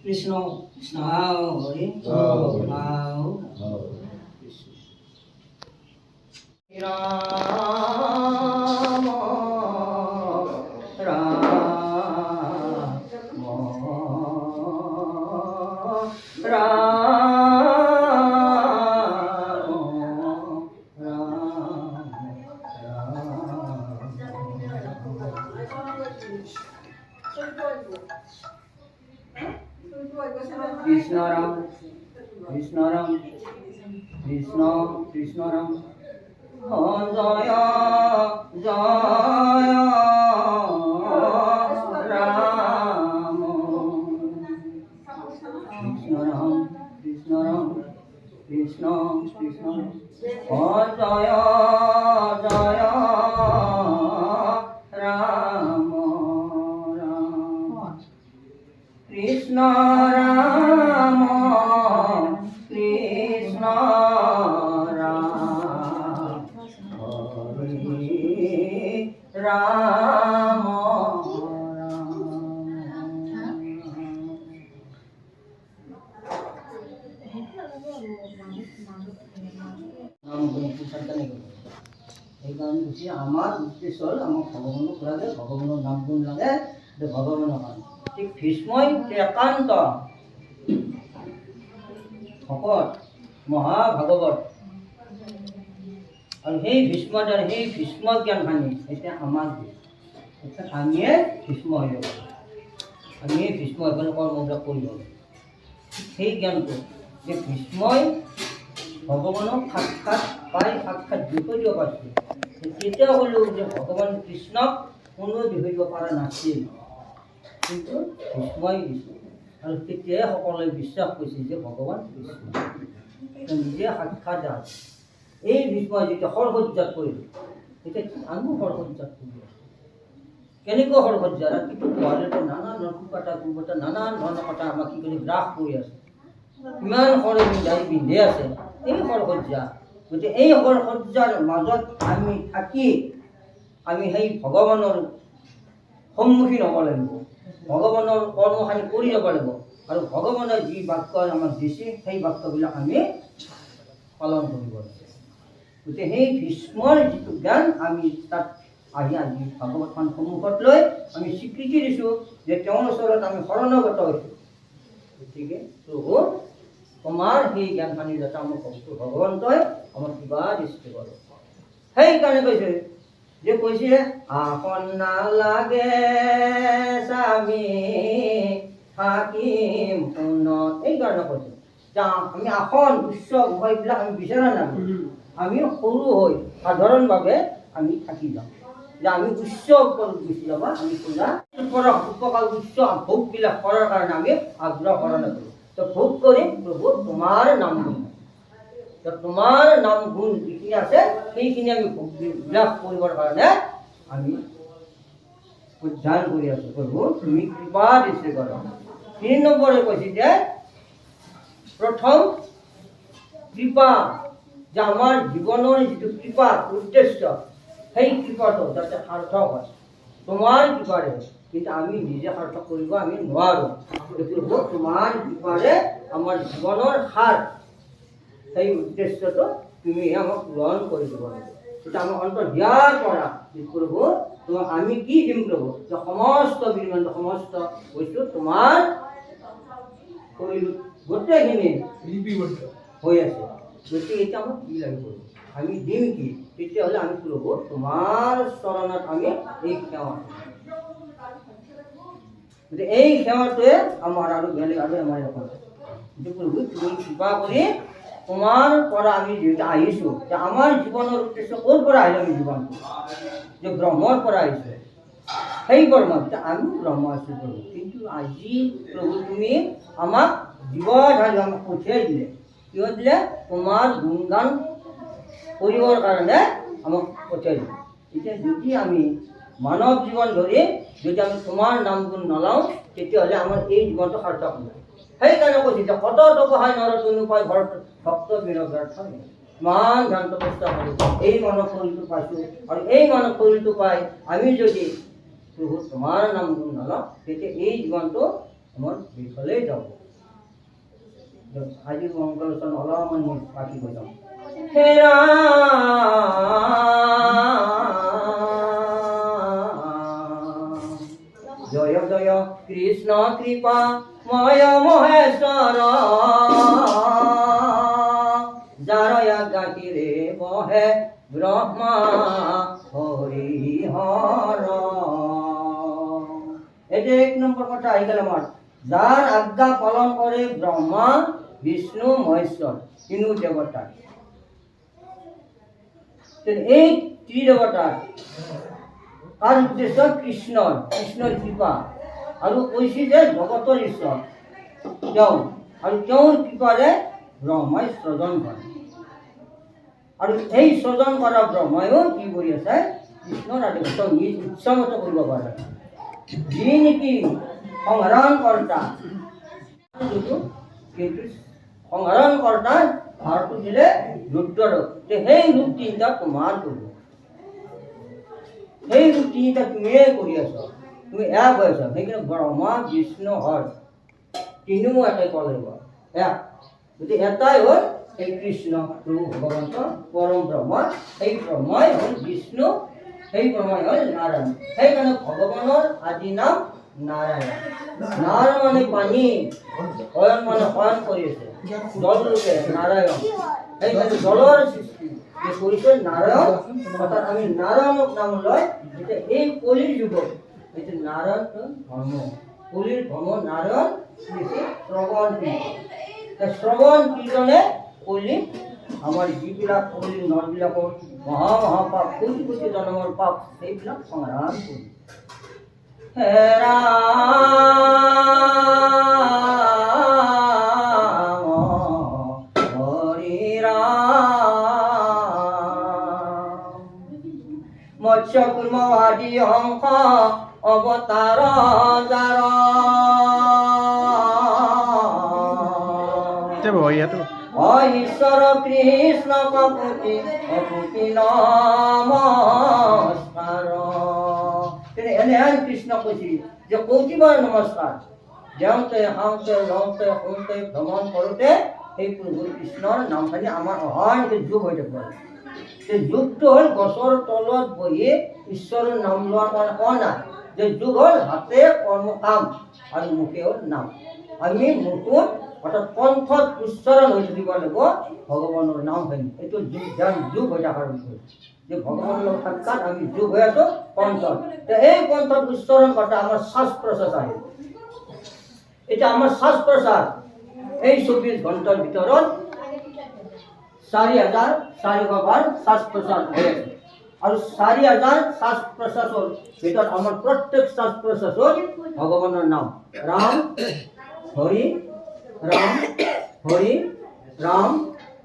কৃষ্ণ নাও হরি নাও Ram Ram Krishna Ram, Krishna Ram, Krishna Krishna Ram, Jaya Jaya Ram, Krishna Ram, Krishna Ram, Krishna Krishna Ram, Jaya Jaya Ram, Krishna Ram, Krishna Ram, Hare Ram, আমার উদ্দেশ্য হল আমার ভগবানক লাগে, ভগবানের নাম গুণ লাগে, ভগবানের কারণ ঠিক ভীষ্মই একান্ত ভকত মহাভাগৱত আৰু সেই ভীষ্ম জ্ঞান ভাঙি এতিয়া আমাক আমিয়ে ভীষ্ম হৈ যাব, আমিয়ে ভীষ্ম হৈ পেলাই কৰ্মবিলাক কৰিব। সেই জ্ঞানটো যে ভীষ্মই ভগৱানক সাক্ষাৎ পাই সাক্ষাৎ বিষয় দিব পাৰিছিল, তেতিয়া হ'লেও যে ভগৱান কৃষ্ণক কোনো বিষয় দিব পৰা নাছিল, কিন্তু ভীষ্মই দিছিল। আৰু তেতিয়াই সকলোৱে বিশ্বাস কৰিছিল যে ভগৱান কৃষ্ণ নিজে সাক্ষাৎ আছে। এই ভীষ্মই যেতিয়া সৰসজ্জাত কৰিল, তেতিয়া আমিও সৰসজ্জাত কৰি আছোঁ। কেনেকুৱা সৰসজ্জা? ৰাতিটো পোৱালৈকে নানান কুকটা নানান ধৰণৰ কথা আমাক কি কৰি গ্ৰাস কৰি আছে, ইমান সৰে পিন্ধি আছে। এই সৰসজ্জা, গতিকে এই সৰসজ্জাৰ মাজত আমি থাকি আমি সেই ভগৱানৰ সন্মুখীন হ'ব লাগিব, ভগৱানৰ কৰ্মখানি কৰি যাব লাগিব, আৰু ভগৱানে যি বাক্য আমাক দিছে সেই বাক্যবিলাক আমি পালন কৰিব লাগিব। গতিকে সেই ভীষ্মৰ যিটো জ্ঞান আমি তাত আহি আজি ভাগৱতখন সন্মুখত লৈ আমি স্বীকৃতি দিছোঁ যে তেওঁৰ ওচৰত আমি শৰণাগত হৈছোঁ। গতিকে প্ৰভু তোমাৰ সেই জ্ঞানখানি যাতে আমাৰ ভগৱন্তই আমাৰ কিবা দৃষ্টি কৰে। সেইকাৰণে কৈছে আসন নালাগে স্বামী থাকিম সোণত। এইকাৰণে কৈছে যে আমি আসন উচ্চ বিষয়বিলাক আমি বিচৰা নালাগে, আমি সৰু হৈ সাধাৰণভাৱে আমি থাকি যাওঁ, যে আমি উচ্চ ওপৰত গুচি যাব, আমি পূজা উপকাৰ উচ্চ ভোগবিলাক কৰাৰ কাৰণে আমি আগ্ৰহ কৰা নকৰোঁ। তো ভোগ কৰিম প্ৰভু তোমাৰ নাম গুণ, তোমাৰ নাম গুণ যিখিনি আছে সেইখিনি আমি ভোগবিলাক কৰিবৰ কাৰণে আমি উদ্ধাৰ কৰি আছোঁ। প্ৰভু তুমি কৃপা দৃষ্টি কৰা। 3 নম্বৰে কৈছে যে প্ৰথম কৃপা, যে আমাৰ জীৱনৰ যিটো কৃপা উদ্দেশ্য, সেই কৃপাটো যাতে সাৰ্থক হয় তোমাৰ কৃপাৰে। কিন্তু আমি নিজে সাৰ্থক কৰিব আমি নোৱাৰোঁ। এইটো তোমাৰ কৃপাৰে আমাৰ জীৱনৰ সাৰ, সেই উদ্দেশ্যটো তুমি আমাক পূৰণ কৰি দিব লাগিব। এটা আমাক অন্তর দিয়ার পরা প্রভু তোমার আমি কি দিম প্রভু, যে সমস্ত বিমান সমস্ত বস্তু তোমার গোটেইখিনি হৈ আছে, গতিকে এটা আমাক কি লাগিব, আমি দিম কি? তেতিয়াহ'লে আমি প্ৰভু তোমাৰ চৰণত আমি এই সেৱা, গতিকে এই সেৱাটোৱে আমাৰ আৰু বেলেগ আৰু আমাৰ এখন প্ৰভু তুমি কৃপা কৰি তোমাৰ পৰা আমি যিহেতু আহিছোঁ, যে আমাৰ জীৱনৰ উদ্দেশ্য ক'ৰ পৰা আহিলে আমি জীৱনটো, যে ব্ৰহ্মৰ পৰা আহিছে, সেই ব্ৰহ্ম আমি ব্ৰহ্ম আছোঁ প্ৰভু। কিন্তু আজি প্ৰভু তুমি আমাক জীৱধাৰী আমাক পঠিয়াই দিলে, কিয় দিলে? তোমাৰ গুণগান কৰিবৰ কাৰণে আমাক পঠিয়াই দিলে। এতিয়া যদি আমি মানৱ জীৱন ধৰি যদি আমি তোমাৰ নাম গুণ নলওঁ, তেতিয়াহ'লে আমাৰ এই জীৱনটো সাৰ্থক নহয়। সেইকাৰণে কৈছে যে কত সহায় নৰ তুমি পাই ঘৰত ভক্ত বিৰগ্ৰাৰ্থ ইমান ধ্যান তপস্যা কৰোঁ, এই মানৱ শৰীৰটো পাইছোঁ, আৰু এই মানৱ শৰীৰটো পাই আমি যদি প্ৰভু তোমাৰ নাম গুণ নলওঁ, তেতিয়া এই জীৱনটো আমাৰ বিফলেই যাব। আজি মংগলচৰণ অলপমান মই পাতি গৈ যাওঁ। হেৰা জয় জয় কৃষ্ণ কৃপা ময় মহেশ্বর, যার আজ্ঞাতিরে বহে ব্রহ্মা হরিহর। এটা 1 নম্বর কথা আহি গেল আমার, যার আজ্ঞা পালন করে ব্রহ্মা বিষ্ণু মহেশ্বর তিনু দেবতা। এই ত্রিদেবতার আর উদ্দেশ্য কৃষ্ণৰ কৃপা, আৰু কৈছে যে জগতৰ ঈশ্বৰ তেওঁ, আৰু তেওঁৰ কৃপাৰে ব্ৰহ্মাই সৃজন কৰে, আৰু এই সৃজন কৰা ব্ৰহ্মায়ো কি কৰি আছে? কৃষ্ণৰ আদেশ নিজ ইচ্ছামত কৰিব পাৰে। যি নেকি সংহৰণকৰ্তা, কিন্তু সংহৰণকৰ্তা ভাৰতটো দিলে ৰুদ্ৰৰূপ, সেই ৰূপ তিনিটা তোমাৰ কৰিব, সেই ৰূপ তিনিটা তুমিয়ে কৰি আছ, তুমি এক হৈ আছ। সেইকাৰণে ব্ৰহ্মা বিষ্ণু হৰ তিনিও এটাই ক'ব লাগিব, এক। গতিকে এটাই হ'ল এই কৃষ্ণ প্ৰভু ভগৱন্ত পৰম ব্ৰহ্ম, সেই ব্ৰহ্মাই হ'ল বিষ্ণু, সেই ব্ৰহ্মাই হ'ল নাৰায়ণ। সেইকাৰণে ভগৱানৰ আদি নাম নাৰায়ণ। নাৰ মানে পানী, শয়ন মানে শয়ন কৰি আছে, জল ৰূপে নাৰায়ণ। সেইকাৰণে জলৰ সৃষ্টি কৰিছে নাৰায়ণ, অৰ্থাৎ আমি নাৰায়ণক নাম লয়। এতিয়া এই কলিৰ যুগত এইটো নাৰায়ণ ধৰ্ম, কলিৰ ধৰ্ম নাৰায়ণ শ্ৰৱণ কীৰ্তন। শ্ৰৱণ কীৰ্তনে কলি আমাৰ যিবিলাক কলিৰ নৰবিলাকৰ মহাপাপ, কোটি কোটি জন্মৰ পাপ, সেইবিলাক সংহাৰ কৰি হেৰা মৎস্য কুৰ্ম আদি অংশ অৱতাৰ যাৰ, ঈশ্বৰ কৃষ্ণ কপুতি অপুতি নমস্কাৰ। এনেহেন কৃষ্ণ কৈছিল যে কৌটিবাৰ নমস্কাৰ, যাওঁতে খাওঁতে লওঁতে শুওঁতে ভ্ৰমণ কৰোঁতে সেই প্ৰভু কৃষ্ণৰ নামখিনি আমাৰ অহৰ্নিশে যোগ হৈ থাকিব। সেই যোগটো হ'ল গছৰ তলত বহি ঈশ্বৰৰ নাম লোৱাৰ কাৰণে কোৱা নাই, যে যোগ হ'ল হাতে কৰ্ম কাম আৰু মুখে হ'ল নাম। আমি মুখত অৰ্থাৎ কণ্ঠত উচ্চাৰণ হৈ থাকিব লাগিব ভগৱানৰ নামখিনি, এইটো যোগ হৈ থকাৰ বিষয়, যে ভগৱানৰ লগত সাক্ষাৎ আমি যোগ হৈ আছোঁ কণ্ঠত। এই কণ্ঠত উচ্চাৰণ কৰোঁতে আমাৰ শ্বাস প্ৰশ্বাস আহে। এতিয়া আমাৰ শ্বাস প্ৰশ্বাস এই 24 ঘণ্টাৰ ভিতৰত 4000 বাৰ শ্বাস প্ৰশ্বাস হৈ আছে, আৰু 4000 শ্বাস প্ৰশ্বাসৰ ভিতৰত আমাৰ প্ৰত্যেক শ্বাস প্ৰশ্বাসত ভগৱানৰ নাম ৰাম হৰি ৰাম হৰি ৰাম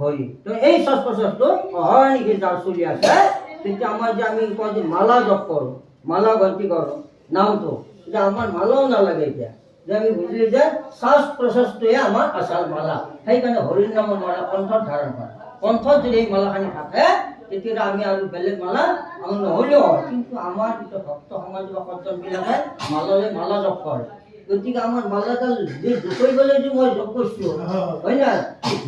হৰি। তো এই শ্বাস প্ৰশ্বাসটো অহৰ্নিশে যাৰ চলি আছে, তেতিয়া আমাৰ যে আমি কওঁ যে মালা জপ কৰোঁ, মালা গন্তি কৰোঁ নামটো, এতিয়া আমাৰ মালাও নালাগে। এতিয়া যে আমি বুজিলোঁ যে শ্বাস প্ৰশ্বাসটোৱে আমাৰ আচল মালা। সেইকাৰণে হৰিৰ নামৰ মালা কণ্ঠত ধাৰণ কৰা। কণ্ঠত যদি এই মালাখিনি থাকে তেতিয়া আমি আৰু বেলেগ মালা আমি নহ'লেও হয়। কিন্তু আমাৰ যিটো ভক্ত সমাজ বা সজ্জনবিলাকে মালালৈ মালা জপ কৰে। গতিকে আমাৰ মালাডাল যে দুখৈ গ'লে যে মই জপ কৰিছোঁ হয় না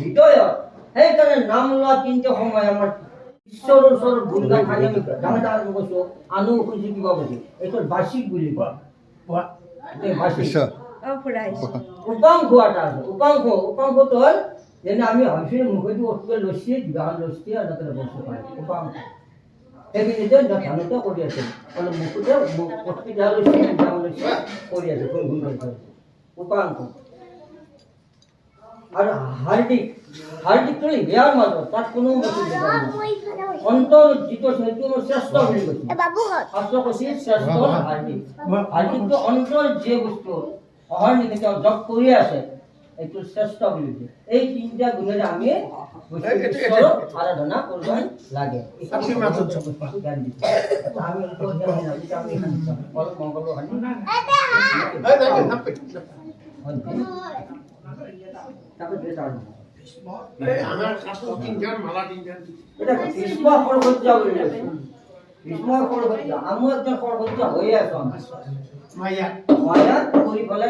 হৃদয়ত, সেইকাৰণে নাম লোৱা তিনিটা সময় আমাৰ ঈশ্বৰৰ ওচৰত গুণগান খালি আমি ডাঙৰ ডাঙৰ কৈছোঁ আনো খুজি কিবা কৈছোঁ এইটো বাৰ্ষিক বুলি কয়। উপাংশ এটা আছে। উপাংশটো হ'ল যেনে আমি ভাবিছিলোঁ মুখেদি বস্তুৱে লৈছে বিবাহ লৈছে এনেকৈ বস্তু পায় উপাংশ। সেইখিনি যে ধানতে কৰি আছে অলপ মুখতে বস্তুটা লৈছে বিবাহ লৈছে কৰি আছে গুণ কৰি আছে উপাংশ। আৰু হাৰ্দিকটো হিয়াৰ মাজত তাত কোনো বস্তু অন্তৰ যিটো সেইটো শ্ৰেষ্ঠ বুলি কৈছে। শাস্ত্ৰ কৈছে শ্ৰেষ্ঠ হাৰ্দিক। হাৰ্দিকটো অন্তৰ যি বস্তু অহৰ্নিশে তেওঁ জপ কৰি আছে এইটো শ্ৰেষ্ঠ বুলি কৈছে। এই তিনিটা গুণেৰে আমি ঈশ্বৰক আৰাধনা কৰিব লাগে। অলপ মংগলো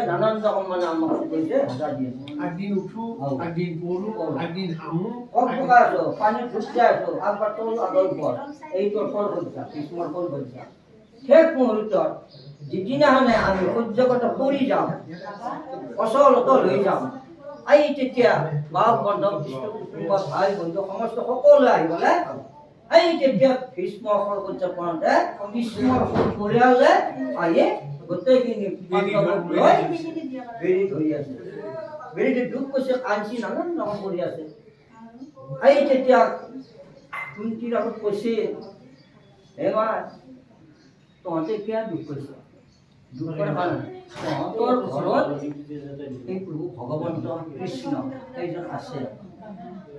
নানান রকম মানে আমাকে একদিন উঠো একদিন পড়ু একদিন হামু পানি ঢুকতে আসো একবার তোল আগর পর এই তোর ফল হচ্ছে কৃষ্ণর ফল হচ্ছে শেষ মুহূর্ত যিদিনাখনে আমি সূৰ্যগত পৰি যাওঁ অচলত লৈ যাওঁ এই তেতিয়া বাপ বন্ধৱ বিষ্ণু ভাই বন্ধু সমস্ত সকলো আহি গ'লে এই তেতিয়া ভীষ্ম সৰ্বজ্ঞ পৰতে কৃষ্ণৰ পৰিয়ালে আহি গোটেইখিনি বেৰি ধৰি আছে। বেৰিতে দুখ কৈছে কাঞ্চি নানান ৰকম কৰি আছে। এই তেতিয়া কুন্তীৰ আগত কৈছে হে মা তহঁতে কিয় দুখ কৰিছ? দুখ কৰা ভাল তহঁতৰ ঘৰত এই প্ৰভু ভগৱন্ত কৃষ্ণ এইজন আছে,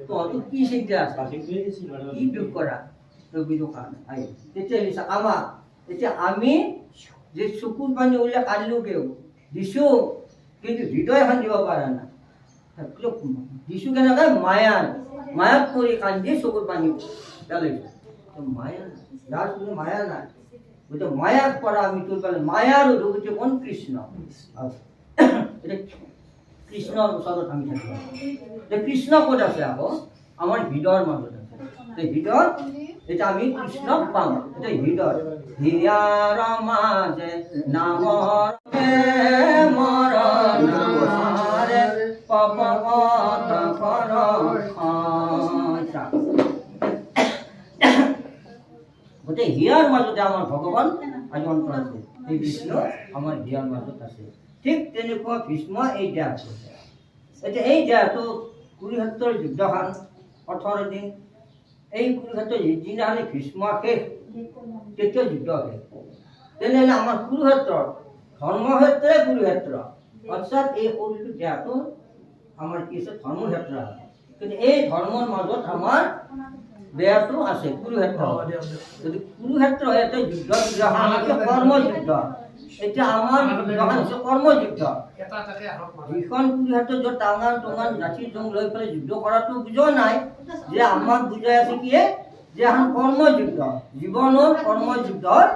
তহঁতৰ কি চিন্তা আছে, কি দুখ কৰা ৰবিটো কাৰণে আহি তেতিয়া লিখা আমাক তেতিয়া আমি যে চকুৰ পানী উলিয়াই কান্দিলোগেও দিছোঁ কিন্তু হৃদয় এখন দিব পৰা নাই। দিছোঁ কেনেকৈ মায়াত পৰি কান্দি চকুৰ পানী পেলাইছোঁ। মায়া যাৰ কোনো মায়া নাই গতিকে মায়াক পৰা আমি তোৰ পালে মায়াৰ ৰূপতে কোন কৃষ্ণ। এতিয়া কৃষ্ণৰ ওচৰত আমি থাকিব যে কৃষ্ণ ক'ত আছে আকৌ আমাৰ হৃদয়ৰ মাজত আছে। হৃদয় এতিয়া আমি কৃষ্ণক পাম। এতিয়া হৃদয় হিয়াৰ মাজে নামৰ মৰণাৰে পৱত কৰ গতিকে হিয়াৰ মাজতে আমাৰ ভগৱান আজি অন্তৰ আছে। এই বিষ্ণু আমাৰ হিয়াৰ মাজত আছে। ঠিক তেনেকুৱা ভীষ্ম এই দেহটো এতিয়া এই দেহটো কুৰুক্ষেত্ৰৰ যুদ্ধখন 18 দিন এই কুৰুক্ষেত্ৰৰ যিদিনাখনি ভীষ্ম শেষ তেতিয়া যুদ্ধ শেষ। তেনেহ'লে আমাৰ কুৰুক্ষেত্ৰৰ ধৰ্মক্ষেত্ৰই কুৰুক্ষেত্ৰ অৰ্থাৎ এই শৰীৰটো দেহটো আমাৰ কি আছে ধৰ্মক্ষেত্ৰ। কিন্তু এই ধৰ্মৰ মাজত আমাৰ দেহটো আছে কুৰুক্ষেত্ৰ। যদি কুৰুক্ষেত্ৰ এটা যুদ্ধ কৰ্মযুদ্ধ এতিয়া আমাৰ যুদ্ধখন হৈছে কৰ্মযুদ্ধ। যিখন কুৰুক্ষেত্ৰ য'ত টাঙান টঙান জাতি জং লৈ পেলাই যুদ্ধ কৰাটো বুজোৱা নাই যে আমাক বুজাই আছে কি যে এখন কৰ্মযুদ্ধ জীৱনৰ কৰ্মযুদ্ধত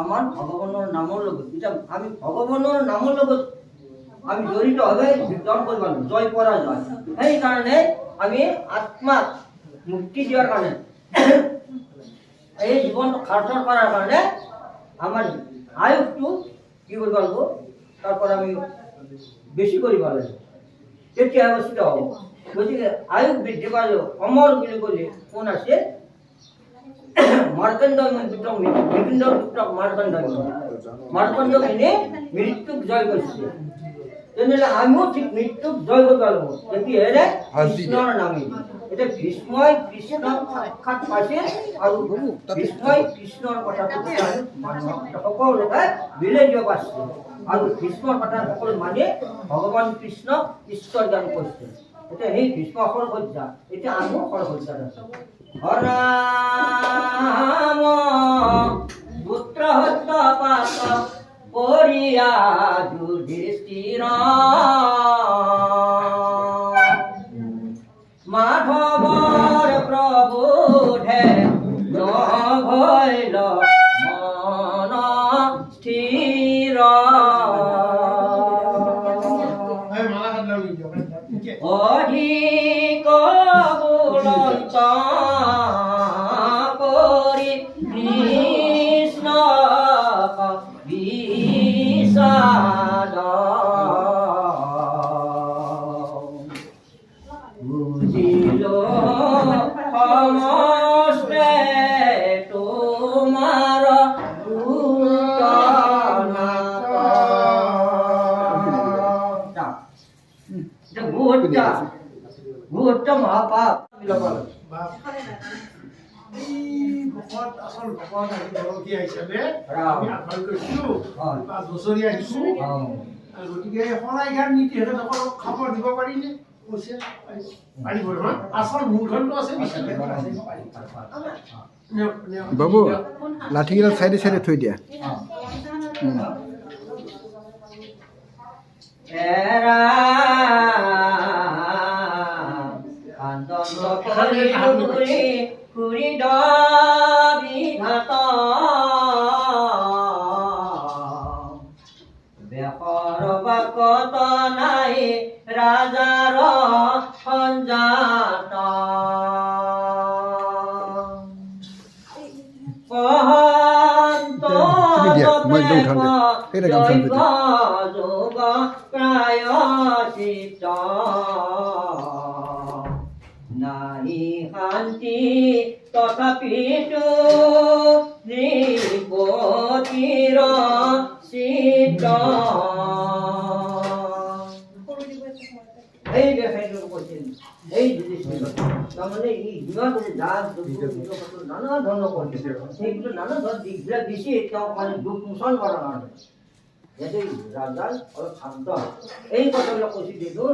আমাৰ ভগৱানৰ নামৰ লগত এতিয়া আমি ভগৱানৰ নামৰ লগত আমি জড়িত হ'লে যুদ্ধ কৰিব লাগিব জয় পৰা যায়। সেইকাৰণে আমি আত্মাক মুক্তি দিয়াৰ কাৰণে এই জীৱনটো সাৰ্থক কৰাৰ কাৰণে আমাৰ আয়ুসটো কি কৰিব লাগিব তাৰ পৰা আমি বেছি কৰিব লাগিব তেতিয়া অৱস্থিত হ'ব। গতিকে আয়ুস বৃদ্ধি পালেও অমৰ বুলি ক'লে কোন আছে মাৰ্কণ্ডখিনি মৃত্যুক জয় কৰিছে। তেনেহ'লে আমিও ঠিক মৃত্যুক জয় কৰিব লাগিব তেতিয়াহে কৃষ্ণৰ নামে। এতিয়া ভীষ্মই কৃষ্ণক সাক্ষাৎ পাইছিল আৰু ভীষ্মই কৃষ্ণৰ কথাটো মানুহক সকলোকে বিলাই দিব পাৰিছিল আৰু ভীষ্মৰ কথা সকলো মানি ভগৱান কৃষ্ণক ঈশ্বৰ জ্ঞান কৰিছিল। এতিয়া সেই ভীষ্ম সৰসজ্জা এতিয়া আমিও সৰসজ্জাত আছোঁ। হৰাম পুত্ৰ হত্যা পাত কৰিয়া যুধিষ্ঠিৰ মাধৱৰ প্ৰভুহে নহৈল মন স্থিৰ অধিক বুলন্ত কৰি কৃষ্ণক বিষাদ বুজিলো সমস্তে তোমাৰ ভূত মহাপাপ আচল ভকত গৰখীয়া হিচাপে আমি আহ্বান কৰিছোঁ 5 বছৰীয়া আহিছোঁ গতিকে শৰাইঘাট নীতি সিহঁতসকলক খাব দিব পাৰিনে কৈছে পাৰিব নহয় আচল মূলধনটো আছে বাবু লাঠিকেইডাল চাইডে চাইডে থৈ দিয়া বেকত নাই ৰাজাৰ সঞ্জাত যোগ প্ৰায় চিত নাই শান্তি তথাপিতো নৃপতিৰ চিত এই দেখাইটো কৈছিল এই তাৰমানে যিমান নানা ধৰণৰ কৰিছে সেইগুলো নানা ধৰণৰ দিশবিলাক দিছে তেওঁ মানে দুখ মোচন কৰাৰ কাৰণে যাতে ৰাজাৰ অলপ শান্ত এই কথাবিলাক কৈছিল কিন্তু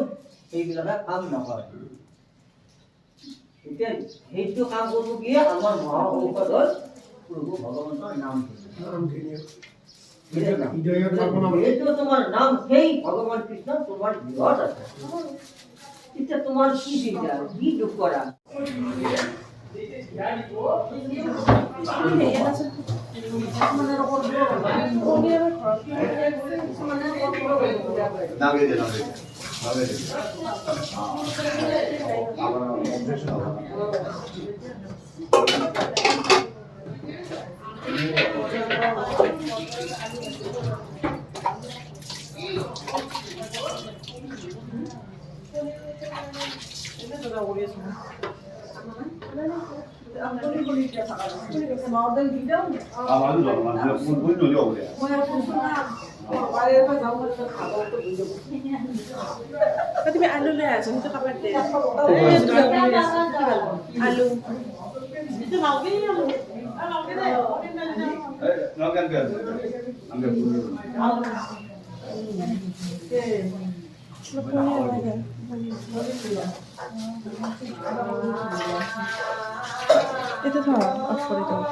সেইবিলাকে কাম নকৰে এতিয়া সেইটো কাম কৰিব কি আমাৰ মহাঔষধৰ প্ৰভু ভগৱন্তৰ নাম এইটো তোমাৰ নাম সেই ভগৱান কৃষ্ণ তোমাৰ হৃদয়ত আছে এতিয়া তোমাৰ কি চিন্তা কি দুখ কৰা তুমি আলু লৈ আছো সেইটো খাবার দে আলু itu sama off করে দাও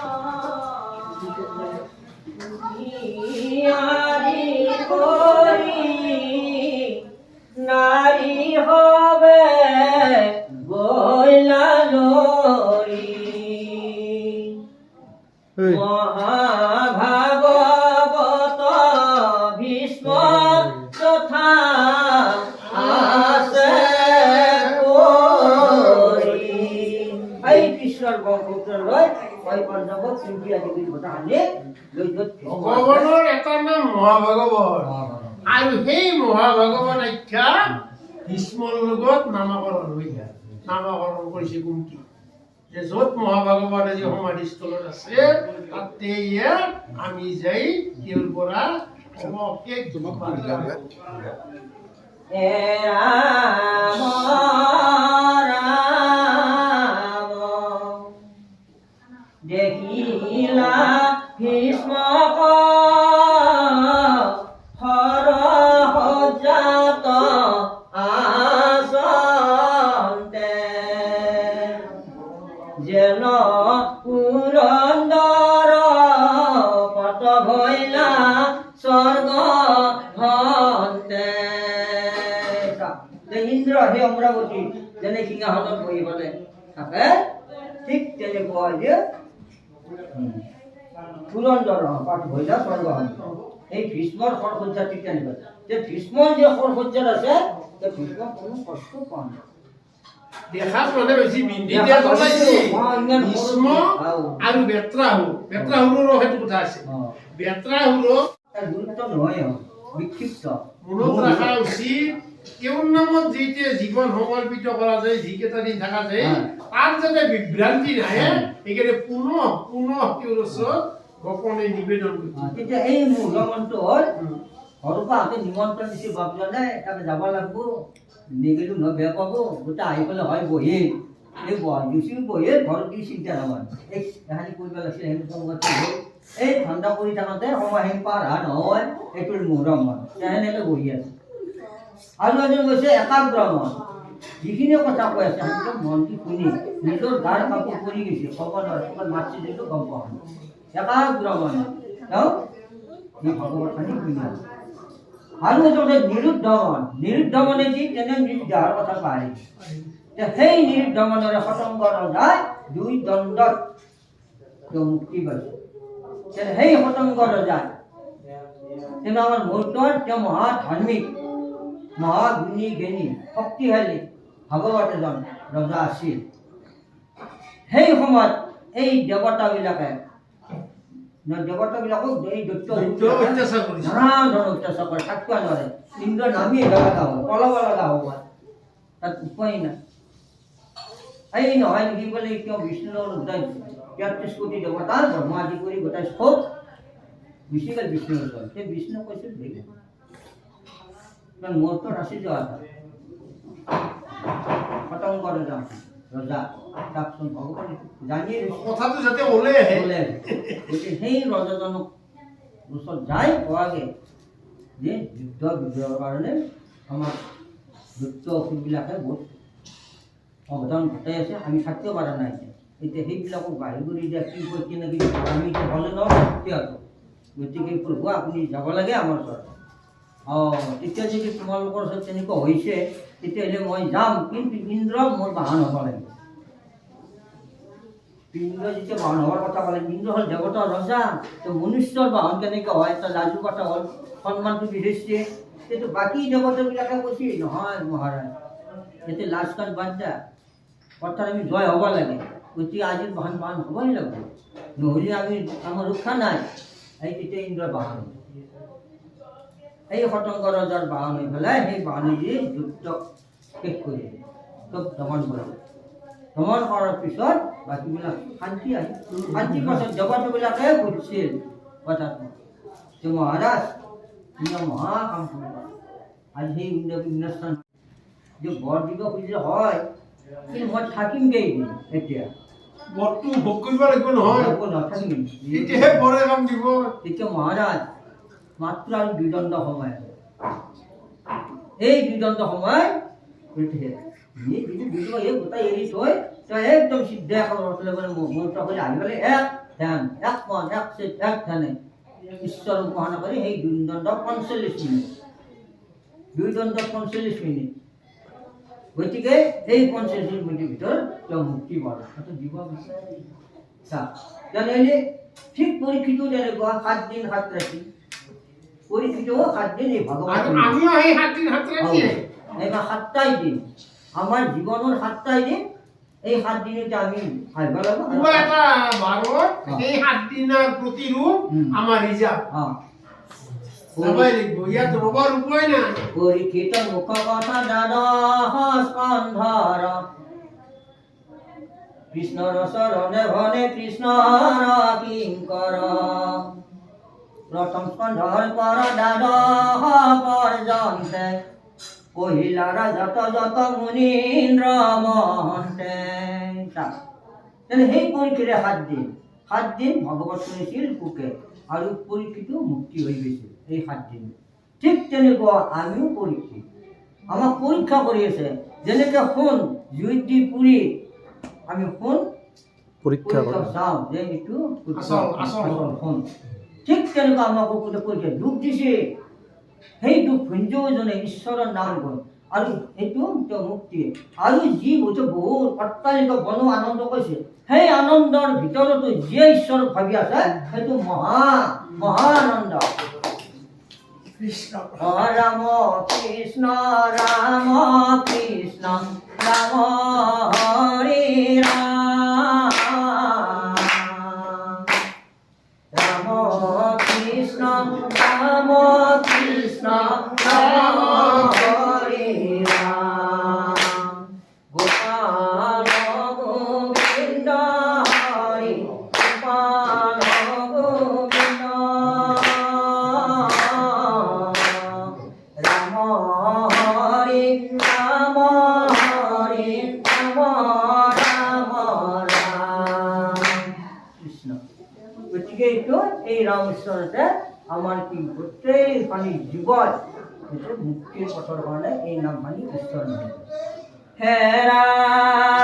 নারী হবে বইলা লরি মহাভাগবত ভীষ্ম তথা আছে এই কৃষ্ণৰ বংশপুত্ৰ লৈ কয় পাঞ্জাৱত চিন্তি আদি ঘটা আনি লৈ ভগৱানৰ এটা নাম মহাভাগৱত আৰু সেই মহাভাগৱত আখ্যা ভীষ্মৰ লগত নামাকৰণ হৈছে নামাকৰণ কৰিছে কুন্তি যে য'ত মহাভাগৱত আজি সমাধিস্থলত আছে তাতে আমি যাই তেওঁৰ পৰা অশেষ দেখিলা ভীষ্ম হৰসজ্জাত আসন্তে যেন পুৰন্দৰ পট ভৈলা স্বৰ্গ ভন্তে সেই অমৰাৱতী যেনে সিংহাসনত বহি পেলাই থাকে ঠিক তেনেকুৱা যে পুৰন্দৰ পাঠ ভৈলা স্বৰ্গহন্ত এই ভীষ্মৰ সৰসজ্জা ঠিক তেনেকুৱা যে ভীষ্মৰ যে সৰসজ্জাত আছে যে ভীষ্ম কোনো কষ্ট পোৱা নাই দেখাত মানে বেছি বিন্দিতে জনাইছে ভীষ্ম আৰু বেত্ৰাহুৰো সেইটো কথা আছে বেত্ৰাহুৰো তাৰ গুৰুত্ব নহয় বিক্ষিপ্ত মনত ৰখা উচিত তেওঁৰ নামত যিটো জীৱন সমৰ্পিত কৰা যায় যিকেইটা দিন থকা যায় তাৰ যাতে বিভ্ৰান্তি নাহে সেইকাৰণে পুনঃ তেওঁৰ ওচৰত গোপনে নিবেদন কৰিছে তেতিয়া এই মুহূৰ্তটো হ'ল ঘৰৰ পৰা হাতে নিমন্ত্ৰণ দিছে বাপজনে তাকে যাব লাগিব নিগেলো নহয় বেয়া পাব গোটেই আহি পেলাই হয় বহি এই জুচিও বহি ঘৰত কি চিন্তা নহয় এই এহানি কৰিব লাগিছিল সেনেকুৱা এই ঠাণ্ডা কৰি থাকোঁতে সময়খিনি পাৰ হা নহয় এইটোৰ মুহূৰ্ত মন সেনেকৈ বহি আছে আৰু এজন কৈছে একাগ্ৰ মন যিখিনি কথা কৈ আছে সেইটো মন দি শুনি নিজৰ গাৰ কাপোৰ পৰি গৈছে ক'ব নোৱাৰে মাতছি যিটো গম পোৱা একাগ্ৰ মন তেওঁ এই ভগৱত খানি শুনি আছে আৰু এজনে নিৰুদ্ধ মনে যি তেনে নিজ দেহৰ কথা পাহৰি সেই নিৰুদ্ধ মনেৰে সতংগ ৰজাই দুই দণ্ডত তেওঁ মুক্তি পাইছে সেই সতংগ ৰজাই তেনে আমাৰ মুহূৰ্তৰ তেওঁ মহাধাৰ্মিক মহাগুণী জ্ঞানী শক্তিশালী ভাগৱত এজন ৰজা আছিল সেই সময়ত এই দেৱতাবিলাকক এই অত্যাচাৰ কৰিছে নানা ধৰণৰ অত্যাচাৰ কৰে থাকিব নোৱাৰে ইন্দ্ৰ নামি লগা হ'ব পলাব লগা হ'ব তাত উপায় নাই এই নহয় নেকি বোলে কিয় বিষ্ণুৰ গোটাই 33 কোটি দেৱতা ব্ৰহ্মা আদি কৰি গোটাই চব গুচি গ'ল বিষ্ণুৰ ওচৰত সেই বিষ্ণু কৈছিল দেখি কাৰণ মোৰতো ৰাচি যোৱা পতংগ ৰজা চাওকচোন ভগৱান জানিয়ে কথাটো যাতে ওলাই আহে গতিকে সেই ৰজাজনক ওচৰত যাই কোৱাগে যে যুদ্ধ বিগ্ৰহৰ কাৰণে আমাৰ যুদ্ধ অসুৰবিলাকে বহুত অৱদান ঘটাই আছে আমি থাকিব পৰা নাই এতিয়া সেইবিলাকক বাহিৰ কৰি দিয়া কি কৈ কেনেকৈ আমি এতিয়া হ'লে নহয় গতিকে প্ৰভু আপুনি যাব লাগে আমাৰ ওচৰত তেতিয়া যদি তোমালোকৰ ওচৰত তেনেকুৱা হৈছে তেতিয়াহ'লে মই যাম কিন্তু ইন্দ্ৰ মোৰ বাহন হ'ব লাগিব ইন্দ্ৰ যেতিয়া বাহন হোৱাৰ কথা ক'লে ইন্দ্ৰ হ'ল দেৱতাৰ ৰজা তো মনুষ্যৰ বাহন কেনেকৈ হয় এটা লাজু কথা হ'ল সন্মানটো বিধিছে কিন্তু বাকী দেৱতাবিলাকে কৈছে নহয় মহাৰাজ এতিয়া লাজ কাজ বাদ দিয়া অৰ্থাৎ আমি জয় হ'ব লাগে গতিকে আজিৰ বাহন হ'বই লাগিব নহ'লে আমি আমাৰ ৰক্ষা নাই এই তেতিয়া ইন্দ্ৰৰ বাহন এই সতংগ ৰজাৰ বাহন হৈ পেলাই সেই বাহনেদি যুদ্ধ শেষ কৰি চব দমন কৰিলে দমন কৰাৰ পিছত বাকীবিলাক শান্তি আহিল শান্তিৰ পাছত দেৱতাবিলাকে বুজিছিল কথাটো যে মহাৰাজ ইন্দ্ৰ মহা কাম কৰিব আজি সেই ইন্দ্ৰস্থান যে বৰ দিব খুজিলে হয় কিন্তু মই থাকিম কেইদিন এতিয়া বৰটো ভোগ কৰিব লাগিব নহয় নাথাকিম তেতিয়াহে বৰে কাম দিব তেতিয়া মহাৰাজ মাত্ৰ আৰু দুদণ্ড সময় আছে এই দুদণ্ড সময় গোটাই এৰি থৈ তই একদম সিদ্ধা মানে মন্ত্ৰ কৰি আহি পেলাই এক ধ্যান এক মন এক চিত এক ধ্যানে ঈশ্বৰ উপাসনা কৰি সেই দুদণ্ড 45 মিনিট দুদণ্ড 45 মিনিট গতিকে এই 45 মিনিটৰ ভিতৰত তেওঁ মুক্তি পালে সেইটো দিব বিচাৰে তেনেহ'লে ঠিক পৰীক্ষিতো তেনেকুৱা 7 দিন 7 ৰাতি পৰীক্ষিত 7 দিন এই ভগৱান আমিও এই 7 দিন 7 ৰাতি এইবাৰ 7টাই দিন আমাৰ জীৱনৰ 7টাই দিন এই 7 দিনতে আমি আহিব লাগিব এটা বাৰত এই 7 দিনৰ প্ৰতিৰূপ আমাৰ ৰিজাৰ্ভ সবাই লিখব ইয়াত ৰবৰ উপায় নাই পৰীক্ষিত মুখ কথা দ্বাদশ স্কন্ধৰ কৃষ্ণৰ চৰণে ভনে কৃষ্ণৰ কিংকৰ প্ৰথম স্কন্ধৰ পৰা দ্বাদশ পৰ্যন্তে কহিলাৰ যত মুনীন্দ্ৰ মহন্তে সেই পৰীক্ষিৰে 7 দিন ভগৱত শুনিছিল পোকে আৰু পৰীক্ষিত মুক্তি হৈ গৈছিল এই 7 দিন ঠিক তেনেকুৱা আমিও পৰীক্ষিত আমাক পৰীক্ষা কৰি আছে যেনেকৈ সোণ জুইত দি পুৰি আমি সোণ পৰীক্ষা চাওঁ যে এইটো আচল সোণ ঠিক তেনেকুৱা আমাকো পৰীক্ষা দুখ দিছে সেই দুখ ভঞ্জজনে ঈশ্বৰৰ নাম গৈ আৰু সেইটো তেওঁ মুক্তি আৰু যি বস্তু বহুত অট্টালিকা বনো আনন্দ কৰিছে সেই আনন্দৰ ভিতৰতো যিয়ে ঈশ্বৰক ভাবি আছে সেইটো মহা আনন্দ কৃষ্ণ ৰাম কৃষ্ণ ৰাম কৃষ্ণ ৰাম হৰি ৰাম ৰাম কৃষ্ণ ৰাম কৃষ্ণ ৰাম হৰি ৰাম গোপাল গোবিন্দ হৰি গোপাল গোবিন্দ ৰাম হৰি ৰাম হৰি ৰাম ৰাম ৰাম কৃষ্ণ গতিকে এইটো এই ৰাম ঈশ্বৰতে আমাৰ কি গোটেই পানী জীৱন সেইটো মুক্তিৰ পথৰ কাৰণে এই নাম পানী ঈশ্বৰ নাম হে ৰাম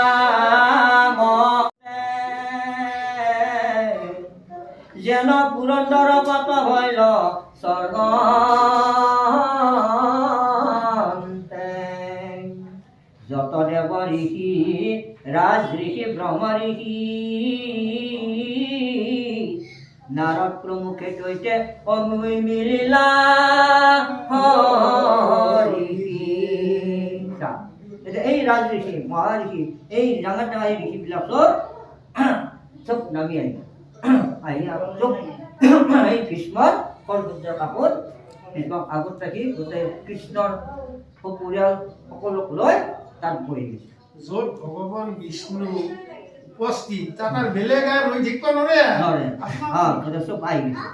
যেন পুৰন্দৰ পাত হইল স্বৰ্গন্তে যত দেৱ ঋষি ৰাজ ঋষি ব্ৰহ্ম ঋষি নাৰদ প্ৰমুখে কইতে অমুই মিলিলা হৰি এই ৰাজ ঋষি মহাঋষি এই ডাঙৰ ডাঙৰ ঋষি বিলাকৰ চব নামি আহি চব এই ভীষ্মৰ কলপূজাৰ কাষত ভীষ্মক আগত ৰাখি গোটেই কৃষ্ণৰ পৰিয়াল সকলোক লৈ তাত বহি গৈছে য'ত ভগৱান বিষ্ণু উপস্থিত তাত আর বেলেগ আর ওই ঠিক নরে নরে এটা সব আই গেছে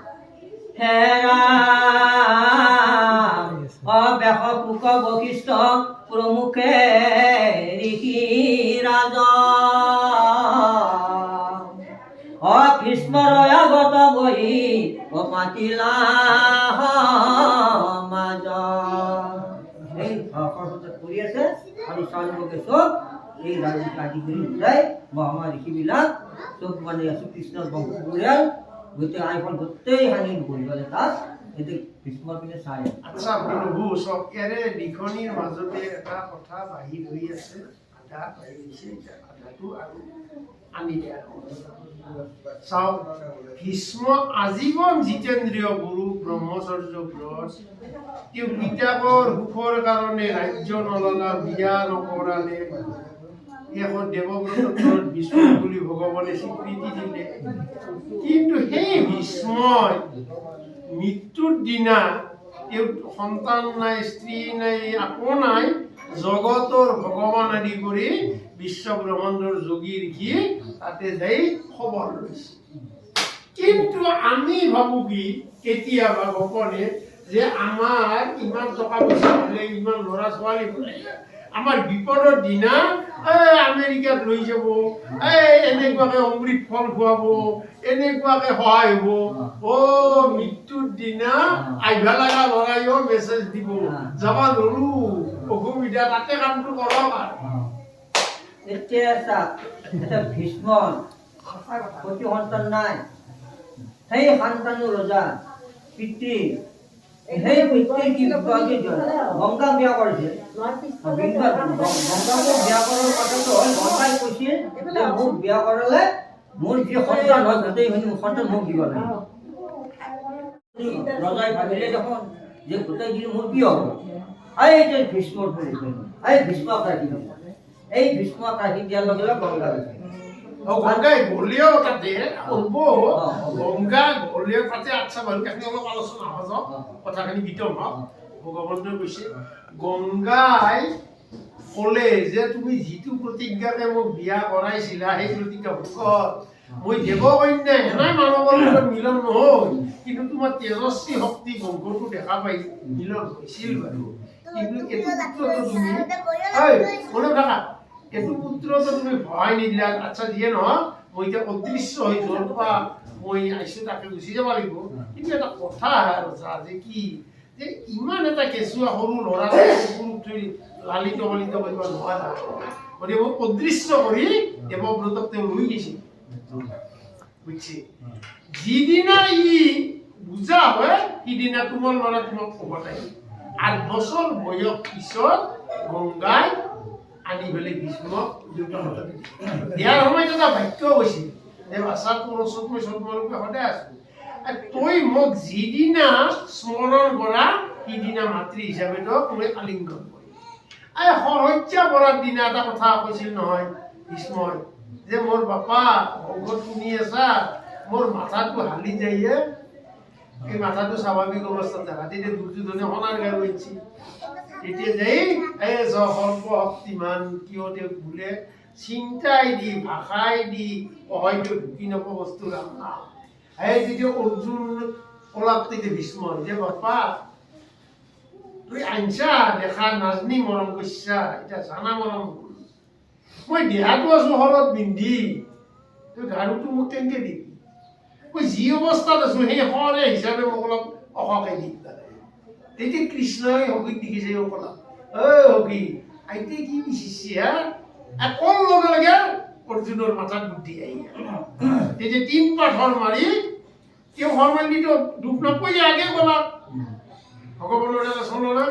হে রাম অব্যাহ পুক বশিষ্ঠ প্রমুখে ঋষি রাজ ভীষ্মৰ আগত বহি মাতিলা মাজ এই সৰ্বত কৰি আছে আৰু চালিবকে চব এই ৰাজনীতি আদি কৰি যায় মহামা ঋষিবিলাক চব মানে আছো কৃষ্ণৰ বংশ পৰিয়াল গোটেই আইফল গোটেই হানি কৰি গ'লে তাত এইটো ভীষ্মৰ পিনে চাই আচ্ছা প্ৰভু চব ইয়াৰে লিখনিৰ মাজতে এটা কথা বাহিৰ হৈ আছে আধা পাই গৈছে আধাটো আৰু আনি দিয়া চাওক ভীষ্ম আজীৱন জিতেন্দ্ৰীয় গুৰু ব্ৰহ্মচৰ্য ব্ৰত তেওঁ পিতাকৰ সুখৰ কাৰণে ৰাজ্য নললা বিয়া নকৰালে এখন দেৱব্ৰতত ভীষ্ম বুলি ভগৱানে স্বীকৃতি দিলে কিন্তু সেই ভীষ্মই মৃত্যুৰ দিনা তেওঁ সন্তান নাই স্ত্ৰী নাই একো নাই জগতৰ ভগৱান আদি কৰি বিশ্ব ব্ৰহ্মাণ্ডৰ যোগী ঋষি তাতে যাই খবৰ লৈছে কিন্তু আমি ভাবো কি কেতিয়াবা গোপনে যে আমাৰ ইমান টকা পইচা হ'লে ইমান ল'ৰা ছোৱালী হ'লে আমাৰ বিপদৰ দিনা আমেৰিকাত লৈ যাব এনেকুৱাকে অমৃত ফল খুৱাব এনেকুৱাকে সহায় হ'ব মৃত্যুৰ দিনা আহিবা লগা ল'ৰাইও মেছেজ দিব যাব নোৱাৰো অসুবিধা তাতে কামটো কৰক এতিয়া এটা ভীষ্মৰ প্ৰতি সন্তান নাই সেই সন্তানো ৰজা পিতৃ সেই পিতৃ কি গংগা বিয়া কৰিছে গংগাকো বিয়া কৰাৰ কথাটো হ'ল গংগাই কৈছিল যে মোক বিয়া কৰালে মোৰ যি সন্তান হয় গোটেইখিনি সন্তান মোক দিব লাগে ৰজাই ভাবিলে দেখোন যে গোটেইখিনি মোৰ কি হ'ব এইটো ভীষ্মৰ পৰিচয় এই ভীষ্মক ৰাখি দিব এই ভীষ্মক ৰাখি দিয়াৰ লগে লগে গংগা গৈছে গংগাই গ'লেও তাতে গংগা গ'লেও তাতে আচ্ছা বাৰু কাহিনী অলপ আলোচনা হ'ব কথাখিনি বিতং হওক ভগৱন্তই কৈছে গংগাই ক'লে যে তুমি যিটো প্ৰতিজ্ঞাকে মোক বিয়া কৰাইছিলা সেই প্ৰতিজ্ঞা ভোগত মই দেৱকন্যা হেনাই মানৱৰ লগত মিলন নহ'ল কিন্তু তোমাৰ তেজস্বী শক্তি বংশটো দেখা পাই মিলন হৈছিল বাৰু কিন্তু এইটো পুত্ৰটো তুমি মনে থাকা এইটো পুত্ৰটো তুমি ভয় নিদিলা আচ্ছা যিয়ে নহওক মই এতিয়া অদৃশ্য হৈ যোৱাৰ পৰা মই আহিছোঁ তাকে গুচি যাব লাগিব কিন্তু এটা কথা ৰজা যে কি যে ইমান এটা কেঁচুৱা সৰু ল'ৰা ছোৱালী লালিত পালিত কৰিব নোৱাৰা গতিকে মোক অদৃশ্য কৰি দেৱব্ৰতক তেওঁ লৈ গৈছিল বুজিছে যিদিনা ই বুজা হয় সিদিনা তোমাৰ ল'ৰা তোমাক উভতাই 8 বছৰ বয়স পিছত গংগাই আনি পেলাই ভীষ্মক দেউতাক হাতত দিলে। দিয়াৰ সময়ত এটা বাক্য কৈছিল যে বাচ্ছা তোৰ ওচৰত মই তোমালোকে সদায় আছো, তই মোক যিদিনা স্মৰণ কৰা সিদিনা মাতৃ হিচাপে তোক মই আলিংগন কৰিম। সৰহ্যা পৰাৰ দিনা এটা কথা কৈছিল নহয় ভীষ্মই, যে মোৰ বাপা অংগত শুনি আছা, মোৰ মাথাটো হালি যায়ে, এই মাথাটো স্বাভাৱিক অৱস্থাত দেখা। তেতিয়া দুৰ্যোধনে সোণাৰ গাৰু ইচ্ছি, তেতিয়া যাই সৰ্বশক্তিমান কিয় তেওঁক বোলে চিন্তাই দি ভাষাই দি হয়তো ঢুকি নপোৱা বস্তু ৰাম নাম। যেতিয়া অৰ্জুন কলাক তেতিয়া ভীষ্ম যে বাপা তুই আনছা দেখা নাজনি মৰম কৰিছা, এতিয়া জানা মৰম মই দেহাটো আছো হলত পিন্ধি, তুই গাৰুটো মোক কেনেকে দিবি? মই যি অৱস্থাত আছো সেই সৰে হিচাপে মোক অলপ অসকে দি। তেতিয়া কৃষ্ণই হকিক দেখিছে কলা, হকি আইতে কি বিচাৰিছে হা? কোন লগে লগে অৰ্জুনৰ মাথাত বুদ্ধি আহি তেতিয়া 3 পাথৰ মাৰি তেওঁ হৰমান্দিত দুখ নপৰি আগে কলা ভগৱানৰ এটা চলনা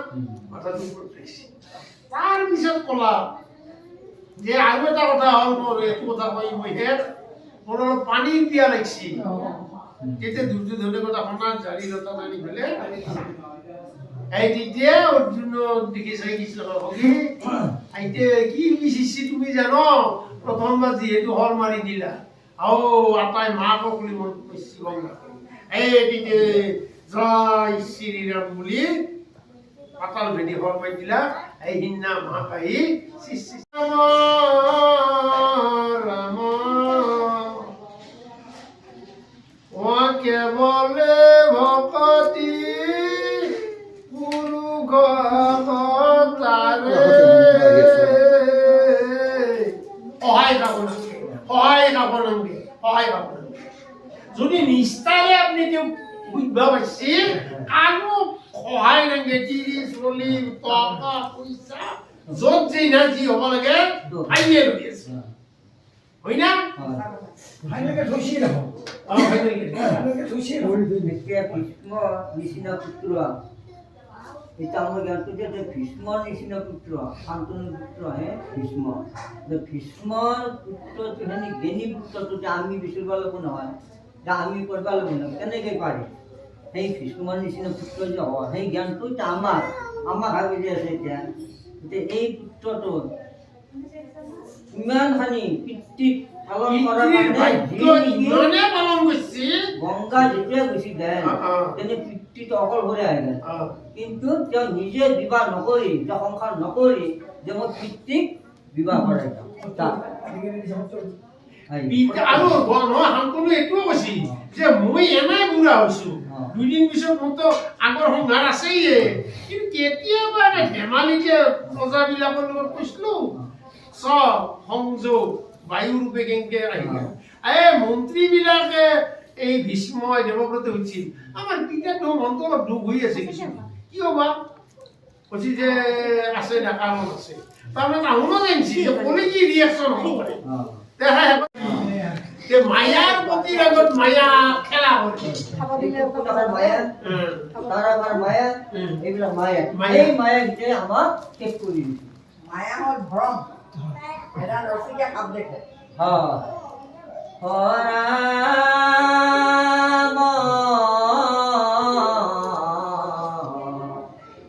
মাথাটো ওপৰত ৰাখিছে। তাৰপিছত কলা যে আৰু এটা কথা হ'ল, মোৰ এইটো কথা কৈ মই শেষ, মোৰ অলপ পানীৰ পিয়া লাগিছে। তেতিয়া দুৰ্যোধনে কথা সোণাৰ জাৰি লতা আনি পেলাই তেতিয়া অৰ্জুনক দেখি চাই কৃষ্ণ আইতে কি বিচাৰিছে তুমি জানো? প্ৰথমবাৰ যিহেতু হৰ মাৰি দিলা আটাই মাকক বুলি মন কৰিছে গংগা, তেতিয়া জয় শ্ৰীৰাম বুলি পাতাল ভেদি হৰ মাৰি দিলা। এই সিদিনা মাক আহি ৰাম কেৱলে ভকতি যদি নিষ্ঠাৰে আপুনি তেওঁক বুঝবা পাইছে আৰু সহায় নাগে, তিৰি চলি টকা পইচা য'ত যি না যি হ'ব লাগে আইয়ে লৈ আছে, হয় না? ভীষ্ম নিচিনা পুত্ৰ, এতিয়া মই জ্ঞানটো যে ভীষ্মৰ নিচিনা পুত্ৰ, শান্তনুৰ পুত্ৰ হে ভীষ্ম। ভীষ্মৰ পুত্ৰটো সেনে জ্ঞানী পুত্ৰটো যে আমি বিচৰিব লাগিব নহয়, যে আমি কৰিব লাগিব নহয়, কেনেকৈ পাৰি? সেই ভীষ্মৰ নিচিনা পুত্ৰ যে হয় সেই জ্ঞানটো এতিয়া আমাক ভাবি যে আছে। এতিয়া এই পুত্ৰটো ইমানখানি পিতৃক পালন কৰাৰ গংগা যেতিয়া গুচি গেল তেনে পিতৃটো অকলশৰে আহিলে, কিন্তু তেওঁ নিজে বিবাহ নকৰি, সংসাৰ নকৰি যে মই পিতৃক বিবাহ কৰাই আৰু শান্তনু এইটোও কৈছিল যে মই এনাই বুঢ়া হৈছো, 2 দিন পিছত মোৰতো আগৰ সংসাৰ আছেই, কিন্তু কেতিয়াবা ধেমালিতে প্ৰজাবিলাকৰ লগত কৈছিলো সংযোগ বায়ু ৰূপে কেনেকে আহিলে। মন্ত্ৰীবিলাকে এই ভীষ্মই দেৱব্ৰত হৈছিল, আমাৰ পিতাটো মনটো অলপ দুখ হৈ আছে কিছু, কি হবা কৈছি যে আছে ডেকাৰ মন আছে, তাৰমানে আহুনো জানিছি যে কলে কি ৰিয়েকশ্যন হ'ব পাৰে। মায়াৰ প্ৰতি আগত মায়া খেলা কৰে, এইবিলাক মায়া ভিতৰে আমাক শেষ কৰি দিছে। মায়া হ'ল ভৰম, এটা ৰচিকে কাপ দেখে।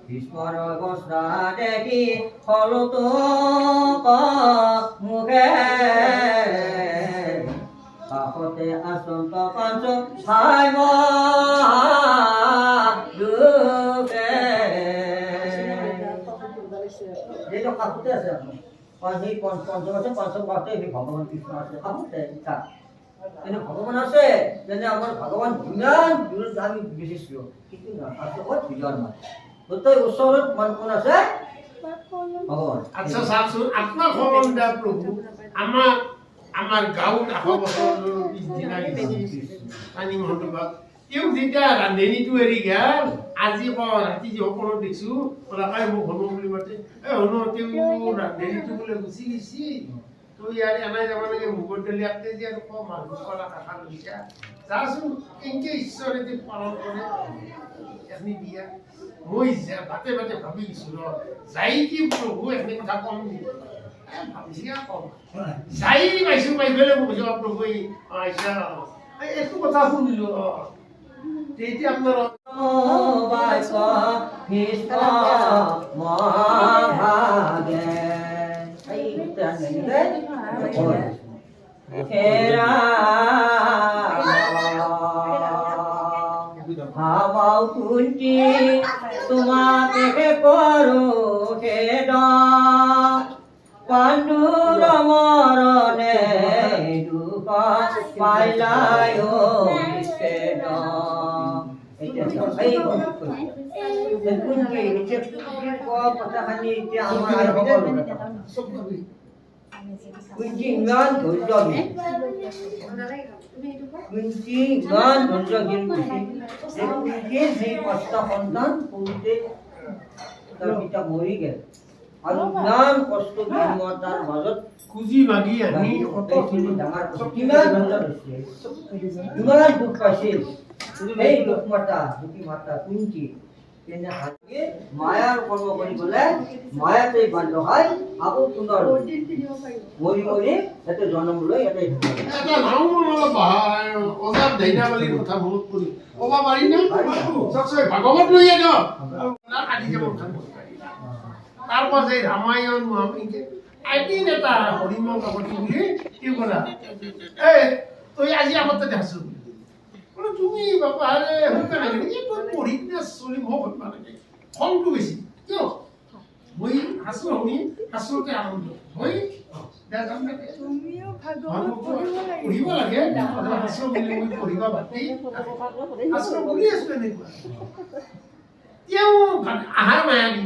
ভীষ্মৰ অৱস্থা দেখি হলতো মুখে কাষতে আচন্ত কাঞ্চ চাই এইটো কাষতে আছে সেই পঞ্চম আছে, পঞ্চম বাৰতে সেই ভগৱান কৃষ্ণ আছে কাষতে। যেনে ভগৱান আছে, যেনে আমাৰ ভগৱান যিমান দূৰত আমি বিচাৰিছোঁ, কিন্তু বিজয় নাই গোটেই ওচৰত মান কোন আছে? ভগৱান। আচ্ছা চাওকচোন, আপোনাক খবৰ দিয়া প্ৰভু আমাৰ গাঁৱত 100 বছৰৰ পিছদিনা পানী মহন্ত বাপ তেওঁ যেতিয়া ৰান্ধনীটো এৰি গেল, আজি ৰাতি যি সকলো দেখিছো ওলাকাই মোক হনু বুলি মাতে, হনু তেওঁ ৰান্ধনীটো বোলে গুচি গৈছি, তুই ইয়াৰ এনাই যাব লাগে মুগৰ দালি আপনি যে আৰু কম মানুহ কলা কাষা লৈছা যাচোন কেনেকে ঈশ্বৰে যে পালন কৰে এখনি দিয়া মই বাটে বাটে ভাবি দিছোঁ যাই কি প্ৰভু এখনি কথা কম ভাবিছি কম যাই পাইছোঁ পাই পেলাই মোক কৈছোঁ প্ৰভু আইছা এইটো কথা শুনিলোঁ তেতিয়া আপোনাৰ হাওয়াও কুঞ্চি তোমাকে কৰো হেড পাণ্ডুৰ মৰণে দুঃখ পাইলায় হেড কুঞ্চি ইমান ধৈৰ্য কুঞ্চি ইমান ধৈৰ্যশীল কুঞ্চিয়ে যি কষ্ট সন্তান সৰুতে তাৰ পিতা মৰি গেল আৰু ইমান কষ্ট তাৰ মাজত খুজি মাগি আনি ডাঙৰ কিমান ধৈৰ্য হৈছে ইমান দুখ পাইছিল সেই দুখ মাতা কুঞ্চি মায়াৰ কৰ্ম কৰি গ'লে মায়াতে বান্ধ খাই আকৌ পুনৰ মৰি মৰি ইয়াতে জন্ম লৈ ইয়াতে এটা অজাপ ধৈৰ্য্যশালীৰ কথা মনত পৰি ক'ব পাৰি নে চকচকে ভাগৱত লৈ আনো আদি যাব তাৰপৰা যে ৰামায়ণ এদিন এটা হৰিমল কাকতি বুলি কি ক'লা এই তই আজি আমাৰ তাতে আছো তুমি বাপা আরে হুকা লাগে এই তোর পড়িত না চলি মোক হত লাগে খংটো বেশি কিয় মই হাসু হনি হাসুতে আনন্দ মই দেখাম না তুমিও ভাগৱত পঢ়িব লাগে হাসু বুলি মই পঢ়িবা বাতি হাসু বুলি আছে নে তেওঁ আহাৰ মায়াবী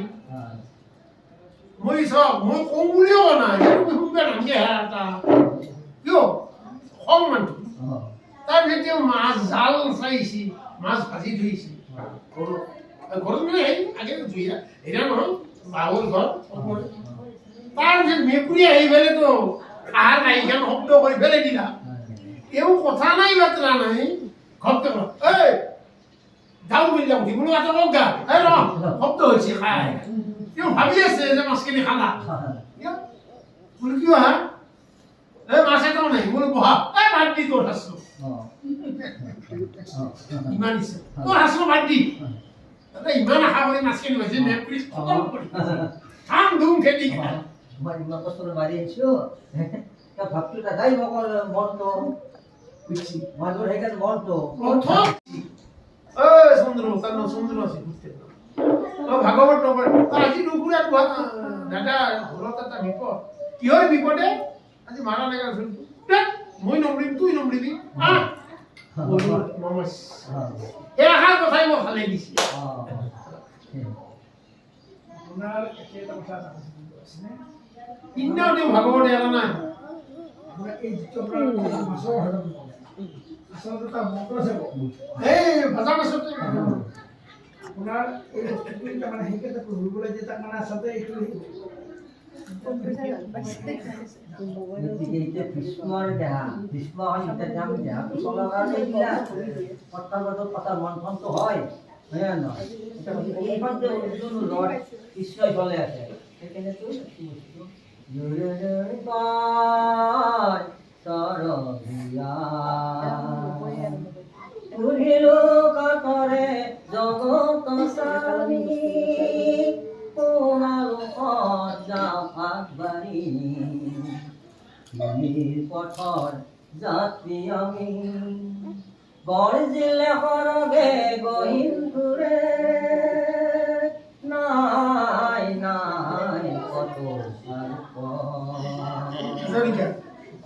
মই সব মই কম বুলিও না এইটো হুকা লাগে এটা কিয় খং মানুহ তাৰপিছত তেওঁ মাছ জাল চাইছি মাছ ভাজি থৈছি ঘৰত মানে আগে জুইয়া এৰা নহয় বাহুৰ ঘৰ তাৰপিছত মেকুৰী আহি পেলাইতো আহাৰ নাইখান শব্দ কৰি পেলাই দিলা তেওঁ কথা নাই বাতৰা নাই ঘৰতে এই যাওঁ বুলি যাওঁ বোলো এটা কওক গা এই ৰ শব্দ হৈছে খাই তেওঁ ভাবি আছে যে মাছখিনি খালা বোলো কিয় হা এই মাছ এটাও নাই বোলো বহা এই ভাত দি তোৰ আছো ইমান ইচ্ছা তোৰ আছো ভাত দি ইমান আশা কৰি মাছখিনি হৈছে মেকুৰী খতম কৰি ধাম ধুম খেতি মই ইমান কষ্ট মাৰি আছো ভাবটো দাদাই মোক মনটো মানুহৰ সেইকাৰণে মনটো প্ৰথম সুন্দৰ তাৰ সুন্দৰ আছে ভাগৱত নপঢ়ে আজি নুকুৰা দাদা ঘৰত এটা বিপদ কিহৰ বিপদে আজি মাৰা লাগা মই নমৰিম তুই নমৰিবি এষাৰ কথাই মই ভালে দিছে তিনিটাও তেওঁ ভাগৱত এৰা নাই এই ভাজা মাছতে আপোনাৰ এই বস্তুটো তাৰমানে সেইকেইটা পঢ়িবলৈ যে তাক মানে আচলতে এইটো ভীষ্মৰ দেহা ভীষ্মৰ যাম দেহাটো চলাৰ কাৰণে এইবিলাক কথাৰ মাজত কথাৰ মন্থনটো হয় নে নহয় এইখন যে ৰদ কৃষ্ণই চলে আছে সেইকাৰণেতো পুহিলো কাতৰে জগত চাৰি তোমালোকত যাওঁ আগবাঢ়ি পথৰ যাত্ৰী আমি গৰজিলে সৰগে গহীন ঘূৰে নাই নাই কত